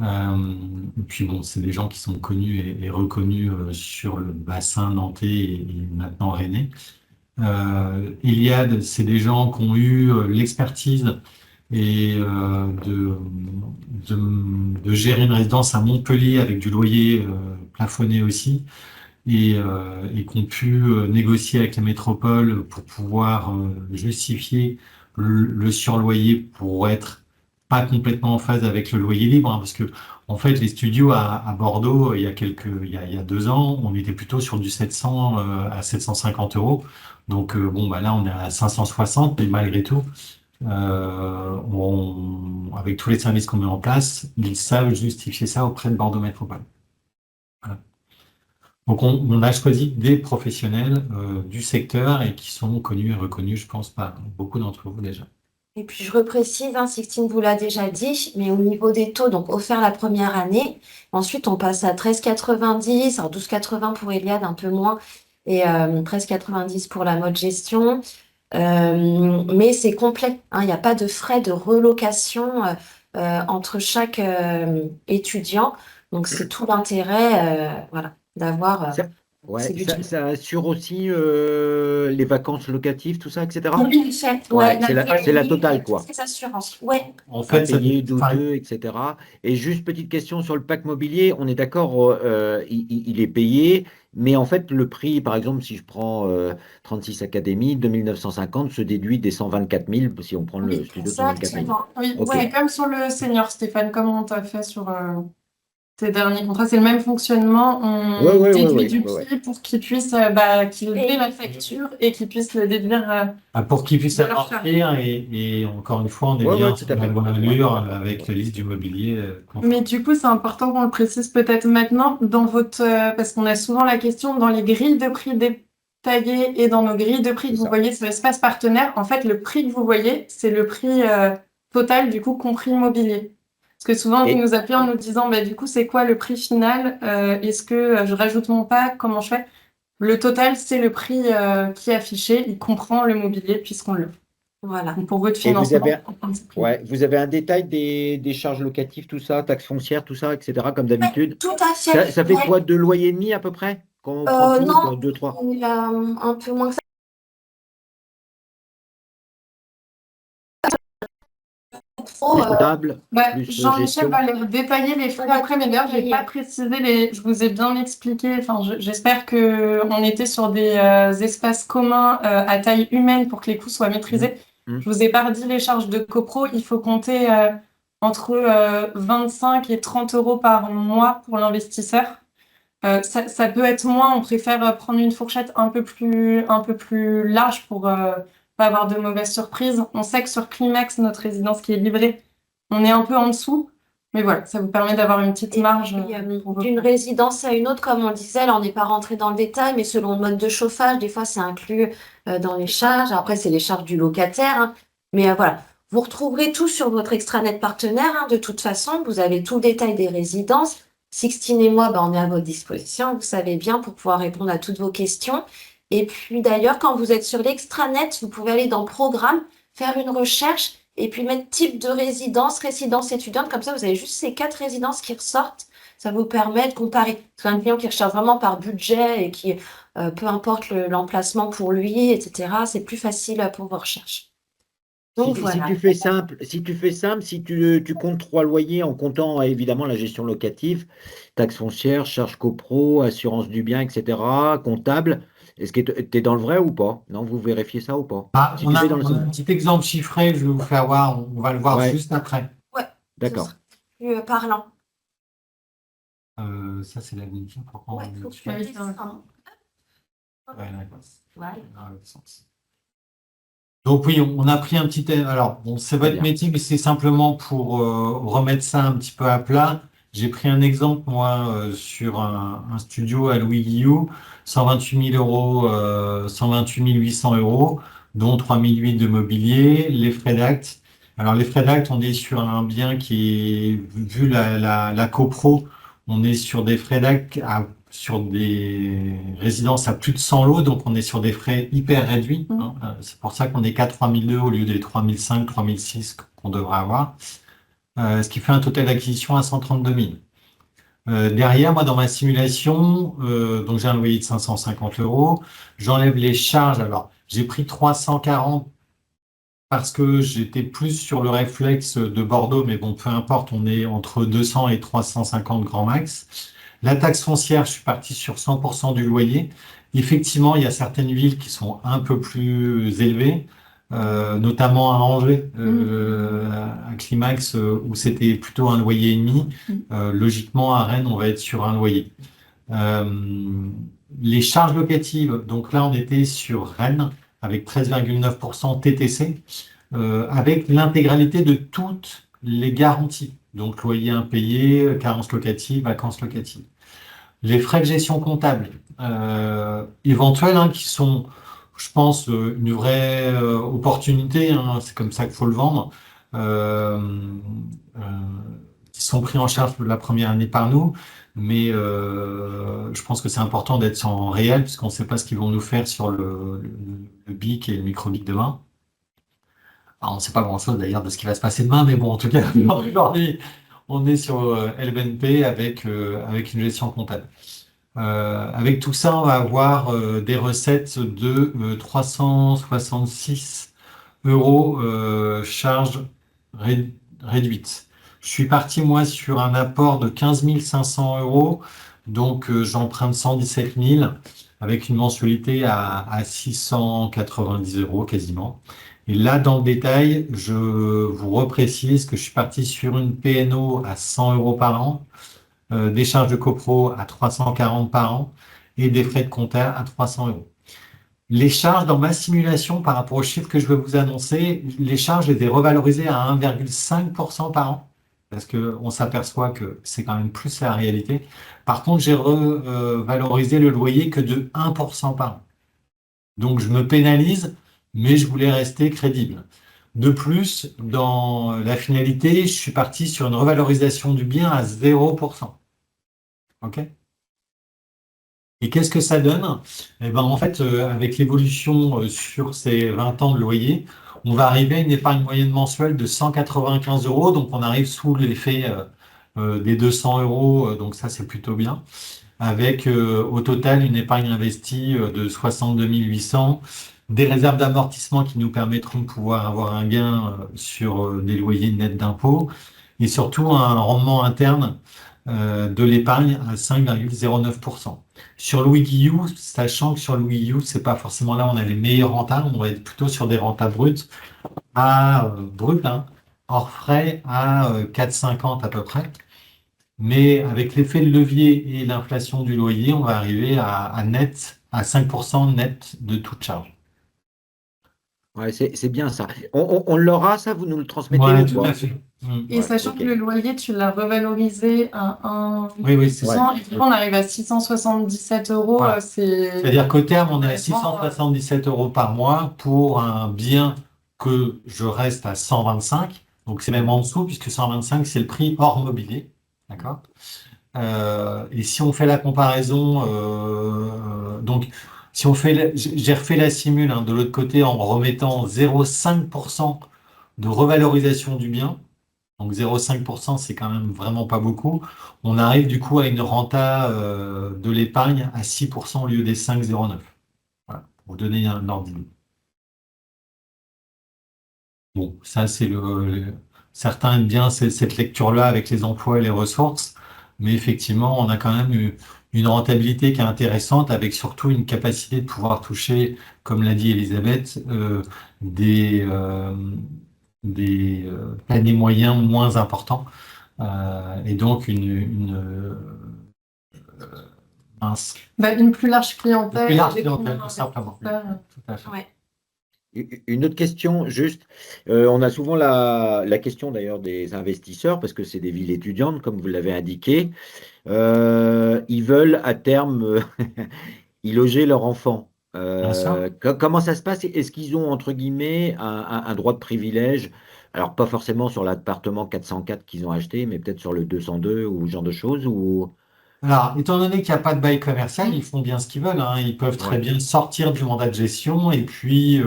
Speaker 1: Et puis bon, c'est des gens qui sont connus et reconnus sur le bassin nantais et maintenant rennais. Iliad, c'est des gens qui ont eu l'expertise et de gérer une résidence à Montpellier avec du loyer plafonné aussi et qui ont pu négocier avec la métropole pour pouvoir justifier le surloyer pour être pas complètement en phase avec le loyer libre, hein, parce que en fait les studios à Bordeaux il y a 2 ans on était plutôt sur du 700 à 750 €. Donc là on est à 560, mais malgré tout avec tous les services qu'on met en place, ils savent justifier ça auprès de Bordeaux Métropole. Voilà. Donc, on a choisi des professionnels du secteur et qui sont connus et reconnus, je pense, par beaucoup d'entre vous déjà.
Speaker 3: Et puis je reprécise, hein, Sixtine vous l'a déjà dit, mais au niveau des taux, donc offert la première année, ensuite on passe à 13,90, alors 12,80 pour Eliade, un peu moins, et 13,90 pour la mode gestion. Mais c'est complet, hein, il n'y a pas de frais de relocation entre chaque étudiant. Donc c'est tout l'intérêt voilà, d'avoir
Speaker 4: Ça,
Speaker 3: ces
Speaker 4: ouais,
Speaker 3: budgets.
Speaker 4: ça assure aussi les vacances locatives, tout ça, etc.
Speaker 3: Oui, c'est
Speaker 4: Ouais,
Speaker 3: la
Speaker 4: c'est la totale, quoi.
Speaker 3: ces assurances. Ouais.
Speaker 1: En fait, ça,
Speaker 4: Impayé,
Speaker 1: enfin,
Speaker 4: douteux, etc. Et juste petite question sur le pack mobilier, on est d'accord, il est payé, mais en fait, le prix, par exemple, si je prends 36 Académie, 2950 se déduit des 124 000, si on prend le
Speaker 3: Oui,
Speaker 4: studio de 124 000.
Speaker 2: Exactement. Oui,
Speaker 4: Ok,
Speaker 2: ouais, comme sur le senior, Stéphane, comme on t'a fait sur tes derniers contrats, c'est le même fonctionnement.
Speaker 4: ouais,
Speaker 2: On
Speaker 4: ouais, ouais,
Speaker 2: déduit
Speaker 4: ouais,
Speaker 2: du
Speaker 4: ouais, ouais.
Speaker 2: prix pour qu'ils puissent, qu'ils aient la facture et qu'ils puissent le déduire
Speaker 1: pour qu'ils puissent
Speaker 2: de leur charge.
Speaker 1: amortir et encore une fois, on est
Speaker 4: Ouais, ouais,
Speaker 1: bien
Speaker 4: tout
Speaker 1: sur
Speaker 4: à
Speaker 1: la
Speaker 4: fait.
Speaker 1: bonne allure avec la liste du mobilier
Speaker 2: Mais
Speaker 1: conforme.
Speaker 2: du coup, c'est important qu'on le précise peut-être maintenant dans votre, parce qu'on a souvent la question dans les grilles de prix détaillées et dans nos grilles de prix
Speaker 4: C'est
Speaker 2: que vous
Speaker 4: ça.
Speaker 2: voyez sur l'espace partenaire. En fait, le prix que vous voyez, c'est le prix total, du coup, compris mobilier. Parce que souvent, vous
Speaker 4: Et
Speaker 2: nous appelez en nous disant, bah, du coup, c'est quoi le prix final? Est-ce que je rajoute mon pack? Comment je fais? Le total, c'est le prix qui est affiché. Il comprend le mobilier puisqu'on le fait.
Speaker 3: Voilà.
Speaker 2: Donc, pour votre
Speaker 4: Et vous
Speaker 2: financement,
Speaker 4: avez,
Speaker 2: on prend ce prix.
Speaker 4: ouais, vous avez un détail des charges locatives, tout ça, taxes foncières, tout ça, etc., comme d'habitude.
Speaker 3: Tout à fait.
Speaker 4: Ça fait
Speaker 3: Ouais.
Speaker 4: quoi, 2 loyers et demi à peu près? Quand on prend tout,
Speaker 3: Non,
Speaker 4: 2, 3.
Speaker 3: il a un peu moins que ça. Trop,
Speaker 4: Plus comptable,
Speaker 2: Bah,
Speaker 4: plus
Speaker 2: Jean-Michel
Speaker 4: gestion.
Speaker 2: va les détailler les frais
Speaker 3: on va
Speaker 2: après, mais d'ailleurs, j'ai pas
Speaker 3: détailler.
Speaker 2: précisé je vous ai bien expliqué. Enfin, j'espère que on était sur des espaces communs à taille humaine pour que les coûts soient
Speaker 4: Mm,
Speaker 2: maîtrisés.
Speaker 4: mm.
Speaker 2: Je vous ai pas redit les charges de copro. Il faut compter entre 25 et 30 euros par mois pour l'investisseur. Ça peut être moins. On préfère prendre une fourchette un peu plus large pour pas avoir de mauvaises surprises. On sait que sur Climax, notre résidence qui est livrée, on est un peu en dessous. Mais voilà, ça vous permet d'avoir une petite
Speaker 3: Et
Speaker 2: marge
Speaker 3: puis,
Speaker 2: pour vos
Speaker 3: d'une
Speaker 2: frais.
Speaker 3: résidence à une autre, comme on disait, là, on n'est pas rentré dans le détail, mais selon le mode de chauffage, des fois, c'est inclus dans les charges. Après, c'est les charges du locataire, hein. Mais voilà, vous retrouverez tout sur votre extranet partenaire, hein. De toute façon, vous avez tout le détail des résidences. Sixtine et moi, on est à votre disposition, vous savez bien, pour pouvoir répondre à toutes vos questions. Et puis d'ailleurs, quand vous êtes sur l'extranet, vous pouvez aller dans Programme, faire une recherche et puis mettre type de résidence étudiante. Comme ça, vous avez juste ces 4 résidences qui ressortent. Ça vous permet de comparer. C'est un client qui recherche vraiment par budget et qui, peu importe l'emplacement pour lui, etc., c'est plus facile pour vos recherches. Donc
Speaker 4: Si
Speaker 3: voilà.
Speaker 4: tu fais simple, si tu comptes 3 loyers en comptant évidemment la gestion locative, taxes foncières, charges copro, assurance du bien, etc., comptable, est-ce que tu es dans le vrai ou pas? Non, vous vérifiez ça ou pas?
Speaker 1: Ah,
Speaker 4: Si tu fais dans le
Speaker 1: on a
Speaker 4: sens.
Speaker 1: un petit exemple chiffré, je vais vous faire voir, on va le voir
Speaker 4: Ouais,
Speaker 1: juste après.
Speaker 3: Ouais, ce
Speaker 4: d'accord.
Speaker 3: sera plus parlant.
Speaker 1: Ça, c'est la vision pour qu'on
Speaker 3: Ouais,
Speaker 1: revienne
Speaker 3: faut que
Speaker 1: dessus.
Speaker 3: je
Speaker 2: Oui,
Speaker 3: descende.
Speaker 1: Ouais, d'accord.
Speaker 3: Voilà.
Speaker 1: Dans l'autre sens. Donc oui, on a pris un petit... Alors, bon, c'est
Speaker 4: Très
Speaker 1: votre
Speaker 4: bien.
Speaker 1: métier, mais c'est simplement pour remettre ça un petit peu à plat. J'ai pris un exemple, moi, sur un studio à Louis-Guillou, 128 000 euros, 128 800 euros, dont 3 008 de mobilier, les frais d'acte. Alors, les frais d'acte, on est sur un bien qui est, vu la copro, on est sur des frais d'acte sur des résidences à plus de 100 lots, donc on est sur des frais hyper réduits, hein. C'est pour ça qu'on est qu'à 3002 au lieu des 3005, 3006 qu'on devrait avoir, ce qui fait un total d'acquisition à 132 000. Derrière, moi, dans ma simulation, donc j'ai un loyer de 550 euros, j'enlève les charges. Alors, j'ai pris 340 parce que j'étais plus sur le réflexe de Bordeaux, mais bon, peu importe, on est entre 200 et 350 grand max. La taxe foncière, je suis parti sur 100% du loyer. Effectivement, il y a certaines villes qui sont un peu plus élevées, notamment à Angers, à Climax, où c'était plutôt un loyer et demi. Logiquement, à Rennes, on va être sur un loyer. Les charges locatives, donc là, on était sur Rennes avec 13,9% TTC, avec l'intégralité de toutes les garanties. Donc, loyer impayé, carence locative, vacances locatives. Les frais de gestion comptable éventuels, hein, qui sont, je pense, une vraie opportunité, hein, c'est comme ça qu'il faut le vendre, euh, euh, qui sont pris en charge la première année par nous, mais je pense que c'est important d'être en réel, puisqu'on ne sait pas ce qu'ils vont nous faire sur le BIC et le micro-BIC demain. Alors, on ne sait pas grand-chose d'ailleurs de ce qui va se passer demain, mais bon, en tout cas, aujourd'hui, on est sur LBNP avec une gestion comptable. Avec tout ça, on va avoir des recettes de 366 euros charges réduites. Je suis parti, moi, sur un apport de 15 500 euros, donc j'emprunte 117 000 avec une mensualité à 690 euros quasiment. Et là, dans le détail, je vous reprécise que je suis parti sur une PNO à 100 euros par an, des charges de copro à 340 par an et des frais de compta à 300 euros. Les charges dans ma simulation par rapport aux chiffres que je vais vous annoncer, les charges étaient revalorisées à 1,5% par an parce qu'on s'aperçoit que c'est quand même plus la réalité. Par contre, j'ai revalorisé le loyer que de 1% par an. Donc, je me pénalise, mais je voulais rester crédible. De plus, dans la finalité, je suis parti sur une revalorisation du bien à 0%. OK? Et qu'est-ce que ça donne? Eh ben, en fait, avec l'évolution sur ces 20 ans de loyer, on va arriver à une épargne moyenne mensuelle de 195 euros. Donc, on arrive sous l'effet des 200 euros. Donc, ça, c'est plutôt bien. Avec au total une épargne investie de 62 800, des réserves d'amortissement qui nous permettront de pouvoir avoir un gain sur des loyers nets d'impôts et surtout un rendement interne de l'épargne à 5,09%. Sur Louis Guillou, sachant que sur Louis Guillou, c'est pas forcément là où on a les meilleurs rentables, on va être plutôt sur des rentables brut, hein, hors frais à 4,50 à peu près. Mais avec l'effet de levier et l'inflation du loyer, on va arriver à 5% net de toute charge.
Speaker 4: Ouais, c'est bien ça. On l'aura, ça, vous nous le transmettez
Speaker 1: Ouais,
Speaker 4: ou
Speaker 1: tout
Speaker 4: pas?
Speaker 1: à fait.
Speaker 2: Et
Speaker 4: Ouais,
Speaker 2: sachant
Speaker 4: ok.
Speaker 2: que le loyer, tu l'as revalorisé à
Speaker 1: Oui, oui, c'est
Speaker 4: Ouais.
Speaker 1: ça.
Speaker 2: 1%, et du coup, on arrive à 677 euros.
Speaker 1: Voilà.
Speaker 2: C'est
Speaker 1: C'est-à-dire qu'au terme, on est à
Speaker 2: vraiment,
Speaker 1: 677 euros par mois pour un bien que je reste à 125. Donc c'est même en dessous, puisque 125, c'est le prix hors mobilier. D'accord? Et si on fait la comparaison, donc si on fait, j'ai refait la simule hein, de l'autre côté en remettant 0,5% de revalorisation du bien. Donc 0,5%, c'est quand même vraiment pas beaucoup. On arrive du coup à une renta de l'épargne à 6% au lieu des 5,09. Voilà, pour vous donner un ordre d'idée. Bon, ça c'est certains aiment bien cette lecture-là avec les emplois et les ressources, mais effectivement, on a quand même une rentabilité qui est intéressante avec surtout une capacité de pouvoir toucher, comme l'a dit Elisabeth, des, euh, des paniers moyens moins importants. Et donc mince,
Speaker 2: une plus large
Speaker 1: une
Speaker 2: clientèle.
Speaker 1: plus large
Speaker 2: Des
Speaker 1: clientèle,
Speaker 2: clients
Speaker 1: tout simplement.
Speaker 2: investisseurs.
Speaker 1: Tout à fait.
Speaker 3: Ouais.
Speaker 4: Une autre question, juste, on a souvent la question d'ailleurs des investisseurs, parce que c'est des villes étudiantes, comme vous l'avez indiqué. Ils veulent à terme y loger leurs enfants.
Speaker 1: Bien sûr.
Speaker 4: Comment ça se passe? Est-ce qu'ils ont, entre guillemets, un droit de privilège? Alors, pas forcément sur l'appartement 404 qu'ils ont acheté, mais peut-être sur le 202 ou ce genre de choses, ou...
Speaker 1: Alors, étant donné qu'il n'y a pas de bail commercial, ils font bien ce qu'ils veulent, hein. Ils peuvent très
Speaker 4: Ouais,
Speaker 1: bien sortir du mandat de gestion. Et puis,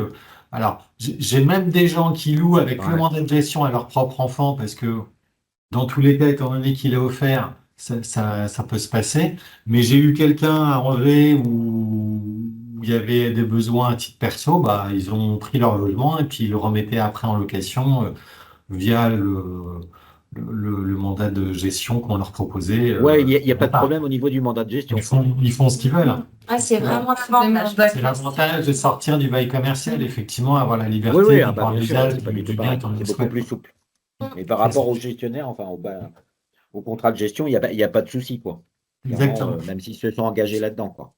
Speaker 1: alors, j'ai même des gens qui louent avec le
Speaker 4: ouais,
Speaker 1: mandat de gestion à leur propre enfant parce que dans tous les cas, étant donné qu'il est offert, ça peut se passer. Mais j'ai eu quelqu'un à Angers où il y avait des besoins à titre perso, bah, ils ont pris leur logement et puis ils le remettaient après en location via le mandat de gestion qu'on leur proposait.
Speaker 4: ouais, il y a pas de
Speaker 1: Voilà.
Speaker 4: problème au niveau du mandat de gestion,
Speaker 1: Ils
Speaker 4: quoi.
Speaker 1: font, ils font ce qu'ils veulent, hein.
Speaker 3: Ah, c'est
Speaker 1: Ouais.
Speaker 3: vraiment
Speaker 2: C'est des
Speaker 3: l'avantage.
Speaker 2: mandats
Speaker 1: C'est
Speaker 2: classiques.
Speaker 1: l'avantage de sortir du bail commercial, effectivement, avoir la
Speaker 4: Oui,
Speaker 1: liberté
Speaker 4: oui,
Speaker 1: de
Speaker 4: ah bah,
Speaker 1: voir
Speaker 4: bien sûr,
Speaker 1: l'usage
Speaker 4: c'est pas du tout
Speaker 1: du bien
Speaker 4: pareil.
Speaker 1: comme on
Speaker 4: C'est
Speaker 1: le
Speaker 4: beaucoup
Speaker 1: souhaite.
Speaker 4: plus souple. Mais par
Speaker 1: C'est ça.
Speaker 4: rapport au gestionnaire, enfin, au contrat de gestion, il y a pas de souci, quoi. Clairement,
Speaker 1: Exactement.
Speaker 4: même s'ils se sont engagés là-dedans, quoi.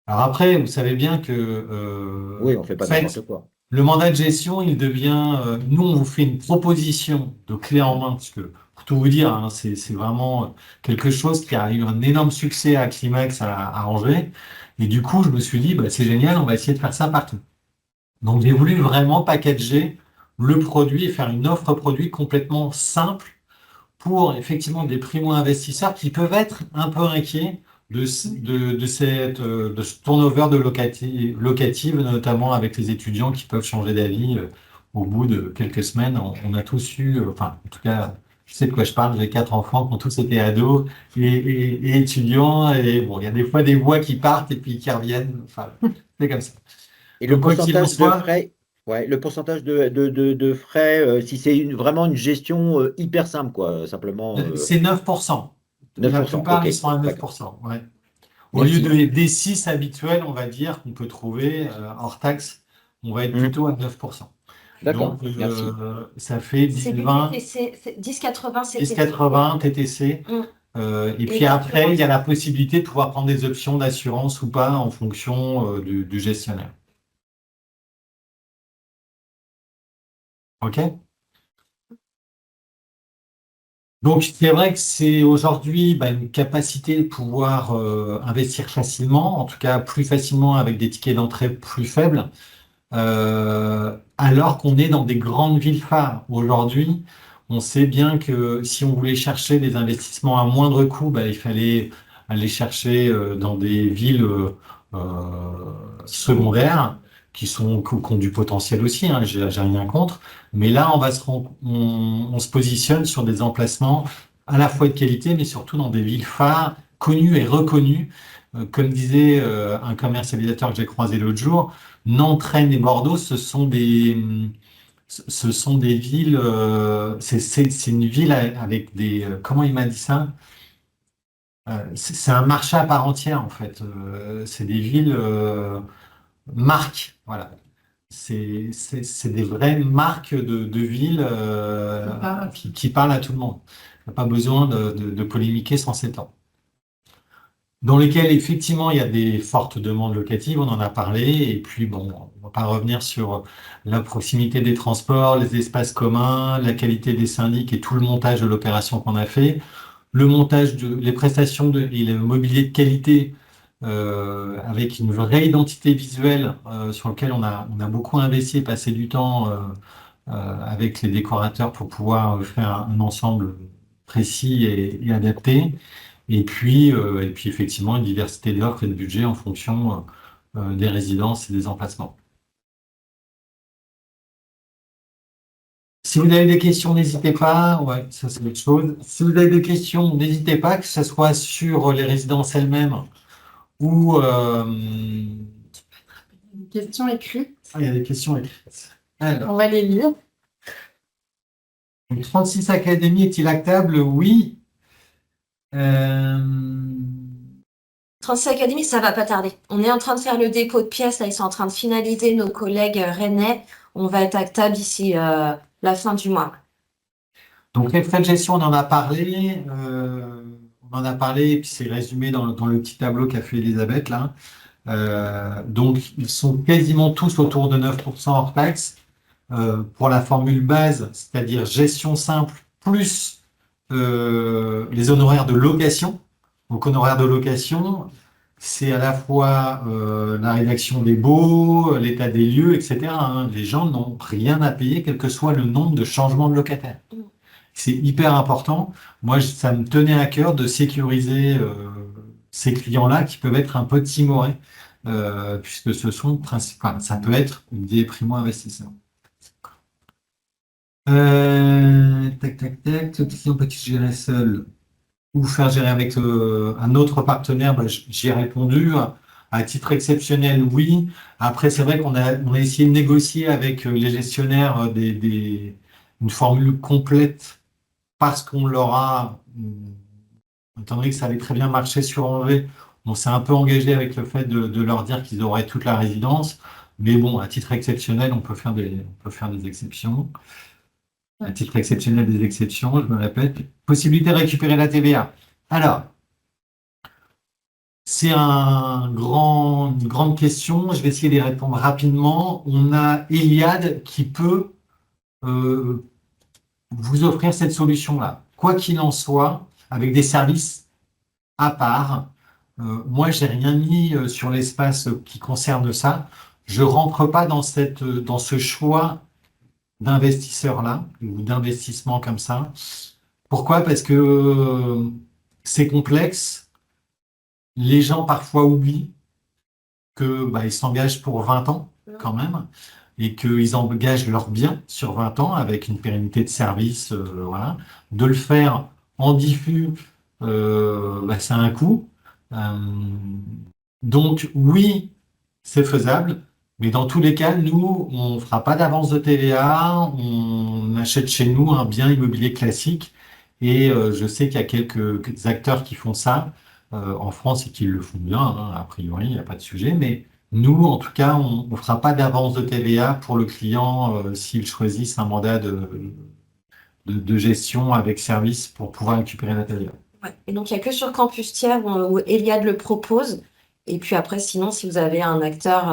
Speaker 1: Alors après, vous savez bien que,
Speaker 4: Oui, on fait
Speaker 1: en
Speaker 4: pas n'importe
Speaker 1: fait,
Speaker 4: quoi.
Speaker 1: le mandat de gestion, il devient, nous, on vous fait une proposition de clé en main, parce que pour tout vous dire, hein, c'est vraiment quelque chose qui a eu un énorme succès à Climax à Angers. Et du coup, je me suis dit, bah, c'est génial, on va essayer de faire ça partout. Donc, j'ai voulu vraiment packager le produit et faire une offre produit complètement simple pour effectivement des primo-investisseurs qui peuvent être un peu inquiets de ce turnover de locative, notamment avec les étudiants qui peuvent changer d'avis au bout de quelques semaines. On a tous eu, enfin, en tout cas, je sais de quoi je parle, j'ai 4 enfants qui ont tous été ados et étudiants, et bon, il y a des fois des voix qui partent et puis qui reviennent, enfin, c'est comme ça.
Speaker 4: Et le
Speaker 1: Donc, quoi qu'il en
Speaker 4: pourcentage de
Speaker 1: soit,
Speaker 4: frais, ouais, le pourcentage de frais, si c'est vraiment une gestion hyper simple, quoi, simplement
Speaker 1: c'est 9%. La
Speaker 4: 9%.
Speaker 1: plupart,
Speaker 4: Ok,
Speaker 1: ils sont à
Speaker 4: d'accord.
Speaker 1: 9%. Ouais. Au lieu
Speaker 4: Merci.
Speaker 1: des 6 habituels, on va dire, qu'on peut trouver hors taxe, on va être
Speaker 4: Hmm.
Speaker 1: plutôt à 9%.
Speaker 4: D'accord,
Speaker 1: Donc,
Speaker 4: merci.
Speaker 1: ça fait
Speaker 3: C'est du
Speaker 1: 10-20,
Speaker 3: TTC, 10,80 CTC.
Speaker 1: 10-80 TTC.
Speaker 3: Mm.
Speaker 1: Et
Speaker 3: Et
Speaker 1: puis après, il y a
Speaker 3: l'assurance.
Speaker 1: la possibilité de pouvoir prendre des options d'assurance ou pas en fonction du gestionnaire. OK? Donc, c'est vrai que c'est aujourd'hui une capacité de pouvoir investir facilement, en tout cas plus facilement avec des tickets d'entrée plus faibles. Alors qu'on est dans des grandes villes phares. Aujourd'hui, on sait bien que si on voulait chercher des investissements à moindre coût, il fallait aller chercher dans des villes secondaires qui ont du potentiel aussi, hein, j'ai rien contre. Mais là, on se positionne sur des emplacements à la fois de qualité, mais surtout dans des villes phares, connues et reconnues. Comme disait un commercialisateur que j'ai croisé l'autre jour, Nantes, Rennes et Bordeaux, ce sont des villes, c'est une ville avec des, comment il m'a dit ça? C'est un marché à part entière en fait. C'est des villes marques, voilà. C'est des vraies marques de villes qui parlent à tout le monde. Il n'y a pas besoin de polémiquer sans s'étendre, dans lesquels effectivement il y a des fortes demandes locatives, on en a parlé, et puis bon, on va pas revenir sur la proximité des transports, les espaces communs, la qualité des syndics et tout le montage de l'opération qu'on a fait, le montage les prestations et le mobilier de qualité avec une vraie identité visuelle sur lequel on a beaucoup investi et passé du temps avec les décorateurs pour pouvoir faire un ensemble précis et adapté. Et puis effectivement, une diversité d'offres et de budget en fonction des résidences et des emplacements. Si vous avez des questions, n'hésitez pas. Ouais, ça c'est autre chose. Si vous avez des questions, n'hésitez pas, que ce soit sur les résidences elles-mêmes ou
Speaker 2: Des questions écrites.
Speaker 1: il y a des questions écrites. Alors,
Speaker 2: On va les lire.
Speaker 1: 36 académies est-il actable? Oui. Euh,
Speaker 3: 36 Académie, ça va pas tarder. On est en train de faire le dépôt de pièces. Là, ils sont en train de finaliser nos collègues rennais. On va être actable d'ici la fin du mois.
Speaker 1: Donc les frais de gestion, on en a parlé. Et puis c'est résumé dans le petit tableau qu'a fait Elisabeth là. Donc ils sont quasiment tous autour de 9% hors taxe. Pour la formule base, c'est-à-dire gestion simple, plus les honoraires de location. Donc honoraires de location, c'est à la fois la rédaction des baux, l'état des lieux, etc., hein. Les gens n'ont rien à payer, quel que soit le nombre de changements de locataires. C'est hyper important. Moi, ça me tenait à cœur de sécuriser ces clients-là qui peuvent être un peu timorés, puisque ce sont enfin, ça peut être des primo-investisseurs. Tac, tac, tac. Ce client peut-il gérer seul ou faire gérer avec un autre partenaire? J'y ai répondu. À titre exceptionnel, oui. Après, c'est vrai qu'on a essayé de négocier avec les gestionnaires une formule complète parce qu'on leur a, étant donné que ça avait très bien marché sur Angers, on s'est un peu engagé avec le fait de leur dire qu'ils auraient toute la résidence. Mais bon, à titre exceptionnel, on peut faire des exceptions. À titre exceptionnel des exceptions, je me répète. Possibilité de récupérer la TVA. Alors, c'est une grande question. Je vais essayer d'y répondre rapidement. On a Iliad qui peut vous offrir cette solution-là. quoi qu'il en soit, avec des services à part. Moi, j'ai rien mis sur l'espace qui concerne ça. Je rentre pas dans ce choix d'investisseurs-là, ou d'investissement comme ça. Pourquoi? Parce que c'est complexe. Les gens parfois oublient que ils s'engagent pour 20 ans quand même, et qu'ils engagent leurs biens sur 20 ans avec une pérennité de service, voilà. De le faire en diffus, ça a un coût. Euh, donc oui, c'est faisable, mais dans tous les cas, nous, on ne fera pas d'avance de TVA, on achète chez nous un bien immobilier classique, et je sais qu'il y a quelques acteurs qui font ça en France et qui le font bien, hein, a priori, il n'y a pas de sujet, mais nous, en tout cas, on ne fera pas d'avance de TVA pour le client s'il choisit un mandat de gestion avec service pour pouvoir récupérer la TVA.
Speaker 3: Ouais. Et donc, il n'y a que sur Campus Tiers où Eliade le propose. Et puis après, sinon, si vous avez un acteur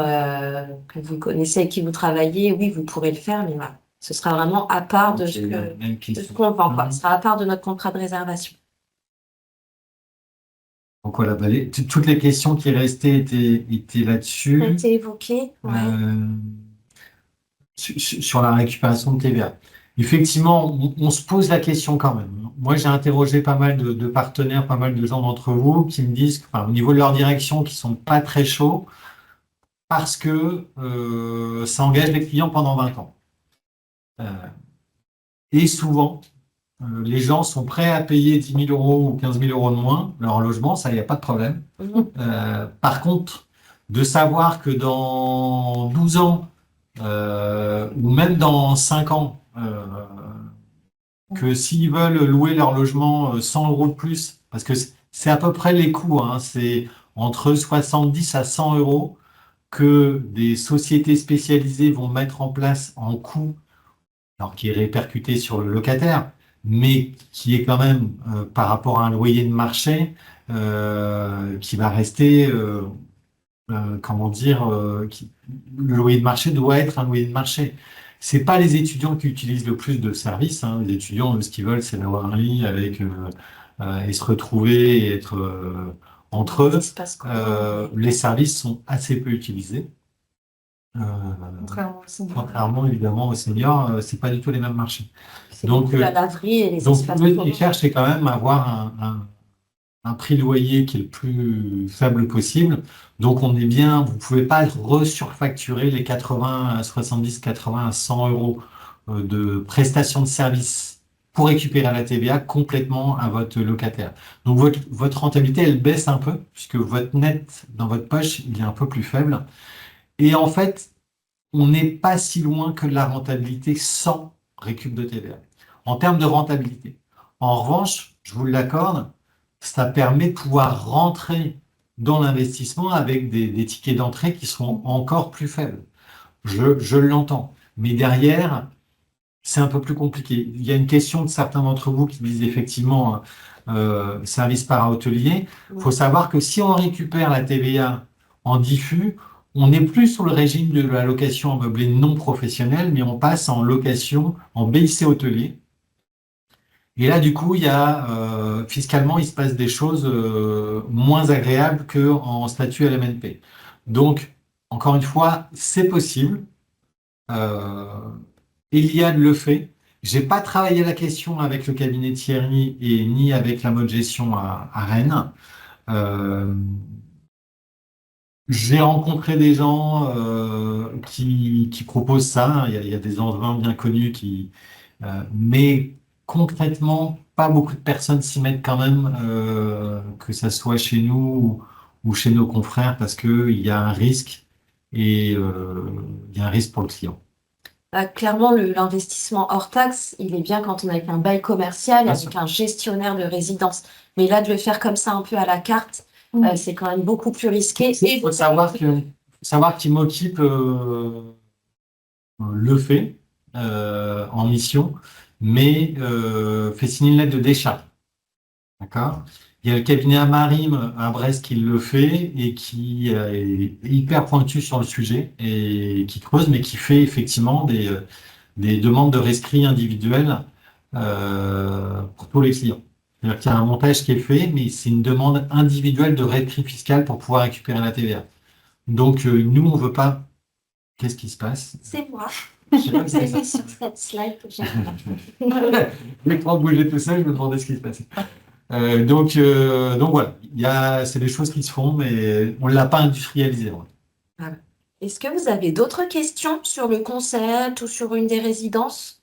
Speaker 3: que vous connaissez, avec qui vous travaillez, oui, vous pourrez le faire, mais voilà. Ce sera vraiment à part de
Speaker 1: C'est la même
Speaker 3: de ce
Speaker 1: question.
Speaker 3: qu'on vend, quoi. Ce sera à part de notre contrat de réservation.
Speaker 1: Donc voilà, toutes les questions qui restaient étaient
Speaker 3: Ça a
Speaker 1: là-dessus.
Speaker 3: été évoqué, ouais.
Speaker 1: Sur la récupération de TVA. Effectivement, on se pose la question quand même. Moi, j'ai interrogé pas mal de partenaires, pas mal de gens d'entre vous qui me disent, enfin, au niveau de leur direction, qui sont pas très chauds parce que ça engage les clients pendant 20 ans. Et souvent, les gens sont prêts à payer 10 000 euros ou 15 000 euros de moins leur logement, ça, il n'y a pas de problème.
Speaker 3: Mhm.
Speaker 1: Par contre, de savoir que dans 12 ans, ou même dans 5 ans, que s'ils veulent louer leur logement 100 euros de plus, parce que c'est à peu près les coûts, hein, c'est entre 70 à 100 euros que des sociétés spécialisées vont mettre en place en coût, alors qui est répercuté sur le locataire, mais qui est quand même par rapport à un loyer de marché qui va rester, comment dire, le loyer de marché doit être un loyer de marché. C'est pas les étudiants qui utilisent le plus de services, hein. Les étudiants, ce qu'ils veulent, c'est avoir un lit avec et se retrouver et être entre eux.
Speaker 3: L'espace commun.
Speaker 1: Les services sont assez peu utilisés. Contrairement évidemment aux seniors, c'est pas du tout les mêmes marchés.
Speaker 3: C'est
Speaker 1: Donc,
Speaker 3: beaucoup la laverie et les
Speaker 1: Donc,
Speaker 3: espaces
Speaker 1: eux, ce
Speaker 3: communs.
Speaker 1: qu'ils cherchent, c'est quand même avoir un prix de loyer qui est le plus faible possible. Donc, on est bien, vous pouvez pas resurfacturer les 80, 70, 80 100 euros de prestations de services pour récupérer la TVA complètement à votre locataire. Donc, votre rentabilité, elle baisse un peu, puisque votre net dans votre poche, il est un peu plus faible. Et en fait, on n'est pas si loin que de la rentabilité sans récup de TVA. En termes de rentabilité. En revanche, je vous l'accorde, ça permet de pouvoir rentrer dans l'investissement avec des tickets d'entrée qui seront encore plus faibles. Je l'entends. Mais derrière, c'est un peu plus compliqué. Il y a une question de certains d'entre vous qui disent effectivement service para-hôtelier. Il faut savoir que si on récupère la TVA en diffus, on n'est plus sous le régime de la location en meublé non professionnel, mais on passe en location en BIC hôtelier. Et là, du coup, il y a fiscalement, il se passe des choses moins agréables qu'en statut LMNP. Donc, encore une fois, c'est possible. Eliade le fait. J'ai pas travaillé la question avec le cabinet Thierry et ni avec la mode gestion à Rennes. Euh, j'ai rencontré des gens qui proposent ça. Il y a des Angevins bien connus mais concrètement, pas beaucoup de personnes s'y mettent quand même, que ça soit chez nous ou chez nos confrères, parce que il y a un risque et il y a un risque pour le client.
Speaker 3: Clairement, l'investissement hors taxe, il est bien quand on est avec un bail commercial,
Speaker 1: Bien
Speaker 3: avec un gestionnaire de résidence. Mais là, de le faire comme ça un peu à la carte, c'est quand même beaucoup plus risqué.
Speaker 1: Il faut savoir qu'Immokeep le fait en mission, mais fait signer une lettre de décharge. D'accord? Il y a le cabinet Amarim à Brest qui le fait et qui est hyper pointu sur le sujet et qui creuse, mais qui fait effectivement des demandes de rescrit individuelles pour tous les clients. C'est-à-dire qu'il y a un montage qui est fait, mais c'est une demande individuelle de rétri fiscal pour pouvoir récupérer la TVA. Donc, nous, on veut pas. Qu'est-ce qui se passe?
Speaker 3: C'est moi.
Speaker 1: Je sais pas ce qui se
Speaker 3: C'est
Speaker 1: passe.
Speaker 3: sur cette slide que j'ai.
Speaker 1: Je vais bouger tout seul, je me demandais ce qui se passait. Donc voilà, c'est des choses qui se font, mais on ne l'a pas industrialisé. Ouais.
Speaker 3: Voilà. Est-ce que vous avez d'autres questions sur le concept ou sur une des résidences?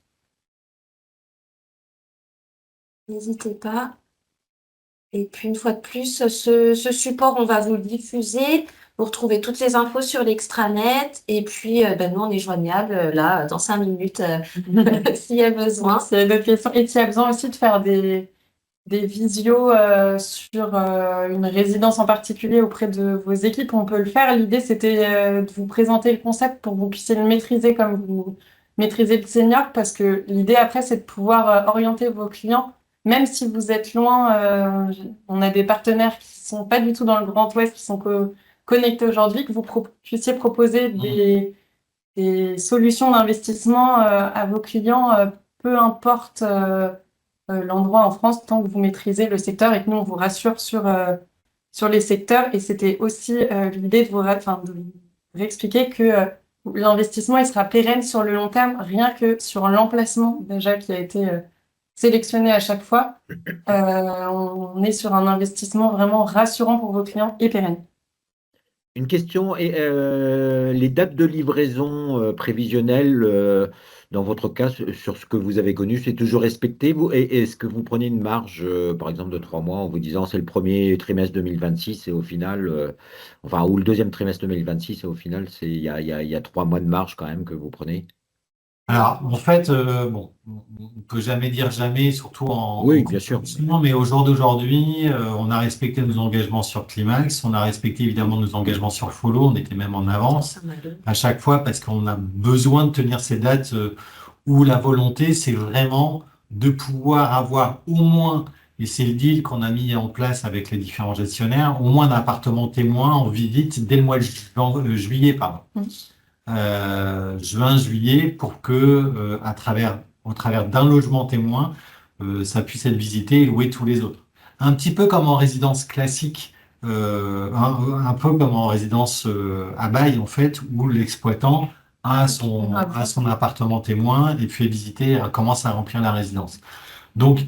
Speaker 3: N'hésitez pas. Et puis, une fois de plus, ce support, on va vous le diffuser. Vous retrouvez toutes les infos sur l'extranet. Et puis, nous, on est joignable là, dans 5 minutes, s'il y a besoin.
Speaker 2: S'il y a d'autres questions. Et s'il y a besoin aussi de faire des visios sur une résidence en particulier auprès de vos équipes, on peut le faire. L'idée, c'était de vous présenter le concept pour que vous puissiez le maîtriser comme vous maîtrisez le senior, parce que l'idée après, c'est de pouvoir orienter vos clients, même si vous êtes loin. On a des partenaires qui sont pas du tout dans le Grand Ouest, qui sont connectés aujourd'hui, que vous puissiez proposer des solutions d'investissement à vos clients, peu importe l'endroit en France, tant que vous maîtrisez le secteur et que nous, on vous rassure sur les secteurs. Et c'était aussi l'idée de vous réexpliquer que l'investissement, il sera pérenne sur le long terme, rien que sur l'emplacement déjà qui a été sélectionné à chaque fois. On est sur un investissement vraiment rassurant pour vos clients et pérenne.
Speaker 4: Une question, les dates de livraison prévisionnelles, dans votre cas, sur ce que vous avez connu, c'est toujours respecté, vous? Et est-ce que vous prenez une marge, par exemple, de 3 mois en vous disant c'est le premier trimestre 2026 et au final, enfin, ou le deuxième trimestre 2026 et au final, il y a 3 mois de marge quand même que vous prenez?
Speaker 1: Alors, en fait, bon, on peut jamais dire jamais, surtout en
Speaker 4: Oui, bien sûr.
Speaker 1: confinement, mais au jour d'aujourd'hui, on a respecté nos engagements sur Climax, on a respecté évidemment nos engagements sur Follow, on était même en avance à chaque fois parce qu'on a besoin de tenir ces dates où la volonté, c'est vraiment de pouvoir avoir au moins, et c'est le deal qu'on a mis en place avec les différents gestionnaires, au moins un appartement témoin en visite dès le mois de juillet, pardon. Juin, juillet, pour que, au travers d'un logement témoin, ça puisse être visité et loué tous les autres. Un petit peu comme en résidence classique, un peu comme en résidence à bail, en fait, où l'exploitant a son appartement témoin et fait visiter, commence à remplir la résidence. Donc,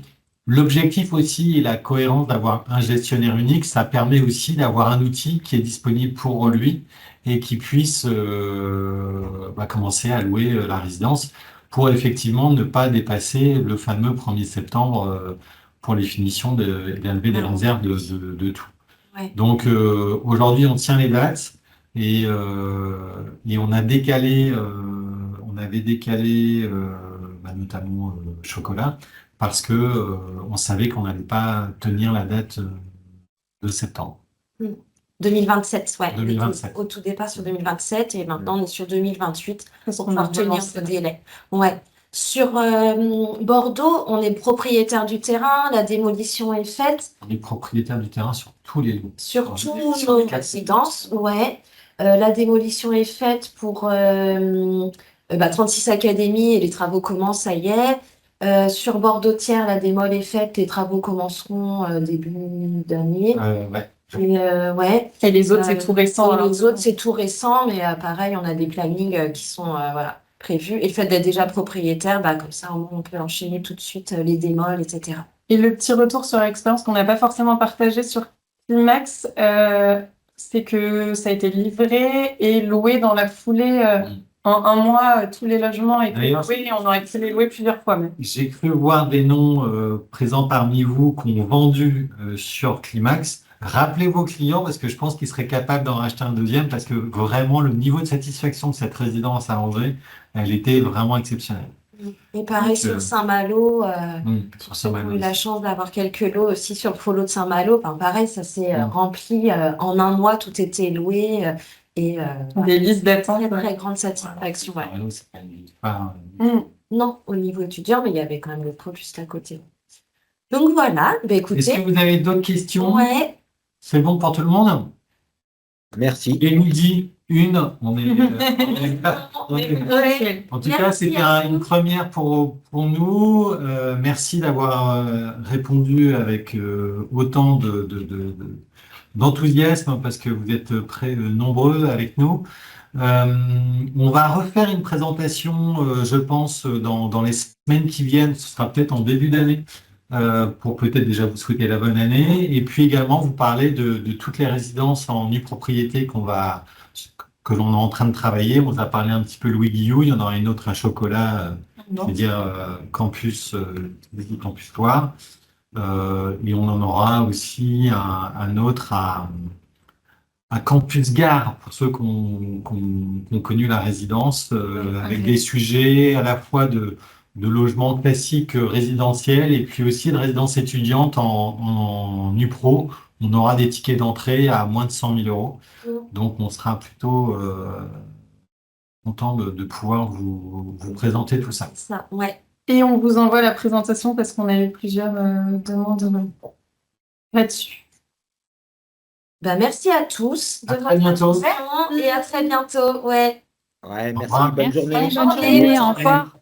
Speaker 1: l'objectif aussi et la cohérence d'avoir un gestionnaire unique, ça permet aussi d'avoir un outil qui est disponible pour lui et qui puisse commencer à louer la résidence pour effectivement ne pas dépasser le fameux 1er septembre pour les finitions d'élever des réserves de tout.
Speaker 3: Ouais.
Speaker 1: Donc aujourd'hui, on tient les dates et on a décalé, on avait décalé notamment chocolat parce que on savait qu'on n'allait pas tenir la date de septembre.
Speaker 3: 2027, ouais.
Speaker 1: 2027.
Speaker 3: Au tout départ sur 2027 et maintenant on est sur 2028 pour
Speaker 2: On a
Speaker 3: pouvoir tenir
Speaker 2: vraiment
Speaker 3: ce délai. Ouais. Sur Bordeaux, on est propriétaire du terrain, la démolition est faite.
Speaker 1: On est propriétaire du terrain sur tous les lots.
Speaker 3: Sur
Speaker 1: Sur
Speaker 3: tous
Speaker 1: les
Speaker 3: nos
Speaker 1: quatre
Speaker 3: résidences, ouais. La démolition est faite pour 36 académies et les travaux commencent, ça y est. Sur Bordeaux-Tiers, la démol est faite, les travaux commenceront début d'année.
Speaker 1: Ouais.
Speaker 3: Ouais.
Speaker 2: Et les autres, c'est tout récent.
Speaker 3: Et
Speaker 2: alors.
Speaker 3: les autres, c'est tout récent, mais pareil, on a des plannings qui sont prévus. Et le fait d'être déjà propriétaire, comme ça, au moins, on peut enchaîner tout de suite les démols, etc.
Speaker 2: Et le petit retour sur l'expérience qu'on n'a pas forcément partagé sur Climax, c'est que ça a été livré et loué dans la foulée. En un mois, tous les logements étaient
Speaker 1: D'ailleurs,
Speaker 2: loués et on aurait pu les louer plusieurs fois même.
Speaker 1: j'ai cru voir des noms présents parmi vous qui ont vendu sur Climax. Rappelez vos clients parce que je pense qu'ils seraient capables d'en racheter un deuxième parce que vraiment le niveau de satisfaction de cette résidence à Angers, elle était vraiment exceptionnelle.
Speaker 3: Et pareil sur Saint-Malo,
Speaker 1: Sur
Speaker 3: on a
Speaker 1: Saint-Malo
Speaker 3: eu la
Speaker 1: aussi.
Speaker 3: chance d'avoir quelques lots aussi sur le follow de Saint-Malo. Pareil, ça s'est rempli en un mois, tout était loué.
Speaker 2: Des listes d'attente.
Speaker 3: Très, très grande satisfaction. Ouais.
Speaker 1: Saint-Malo, c'est pas
Speaker 3: Non, au niveau étudiant, mais il y avait quand même le pôle juste à côté. Donc voilà,
Speaker 1: Est-ce que
Speaker 3: écoutez,
Speaker 1: vous avez d'autres questions?
Speaker 3: ouais,
Speaker 1: C'est bon pour tout le monde?
Speaker 4: Merci.
Speaker 1: Élodie, une. On est-
Speaker 3: Ouais.
Speaker 1: En tout cas,
Speaker 3: Merci
Speaker 1: c'était
Speaker 3: à
Speaker 1: une première pour nous. Merci d'avoir répondu avec autant d'enthousiasme parce que vous êtes nombreux avec nous. Euh, on va refaire une présentation, je pense, dans les semaines qui viennent. Ce sera peut-être en début d'année pour peut-être déjà vous souhaiter la bonne année. Et puis également vous parler de toutes les résidences en nue propriété que l'on est en train de travailler. On vous a parlé un petit peu Louis Guillou. Il y en aura une autre à Chocolat, je veux dire Campus Loire. Et on en aura aussi un autre à Campus Gare, pour ceux qui ont connu la résidence, avec des sujets à la fois de logement classique résidentiel et puis aussi de résidence étudiante en UPRO. On aura des tickets d'entrée à moins de 100 000 euros. Donc, on sera plutôt content de pouvoir vous présenter tout ça.
Speaker 3: Ça, ouais.
Speaker 2: Et on vous envoie la présentation parce qu'on a eu plusieurs demandes là-dessus.
Speaker 3: Bah, merci à tous de
Speaker 1: À très
Speaker 3: votre
Speaker 1: bientôt.
Speaker 3: attention et à très bientôt. Ouais.
Speaker 4: Ouais,
Speaker 1: Au
Speaker 4: merci,
Speaker 1: revoir.
Speaker 4: bonne journée.
Speaker 3: Bonne journée.
Speaker 2: Au revoir.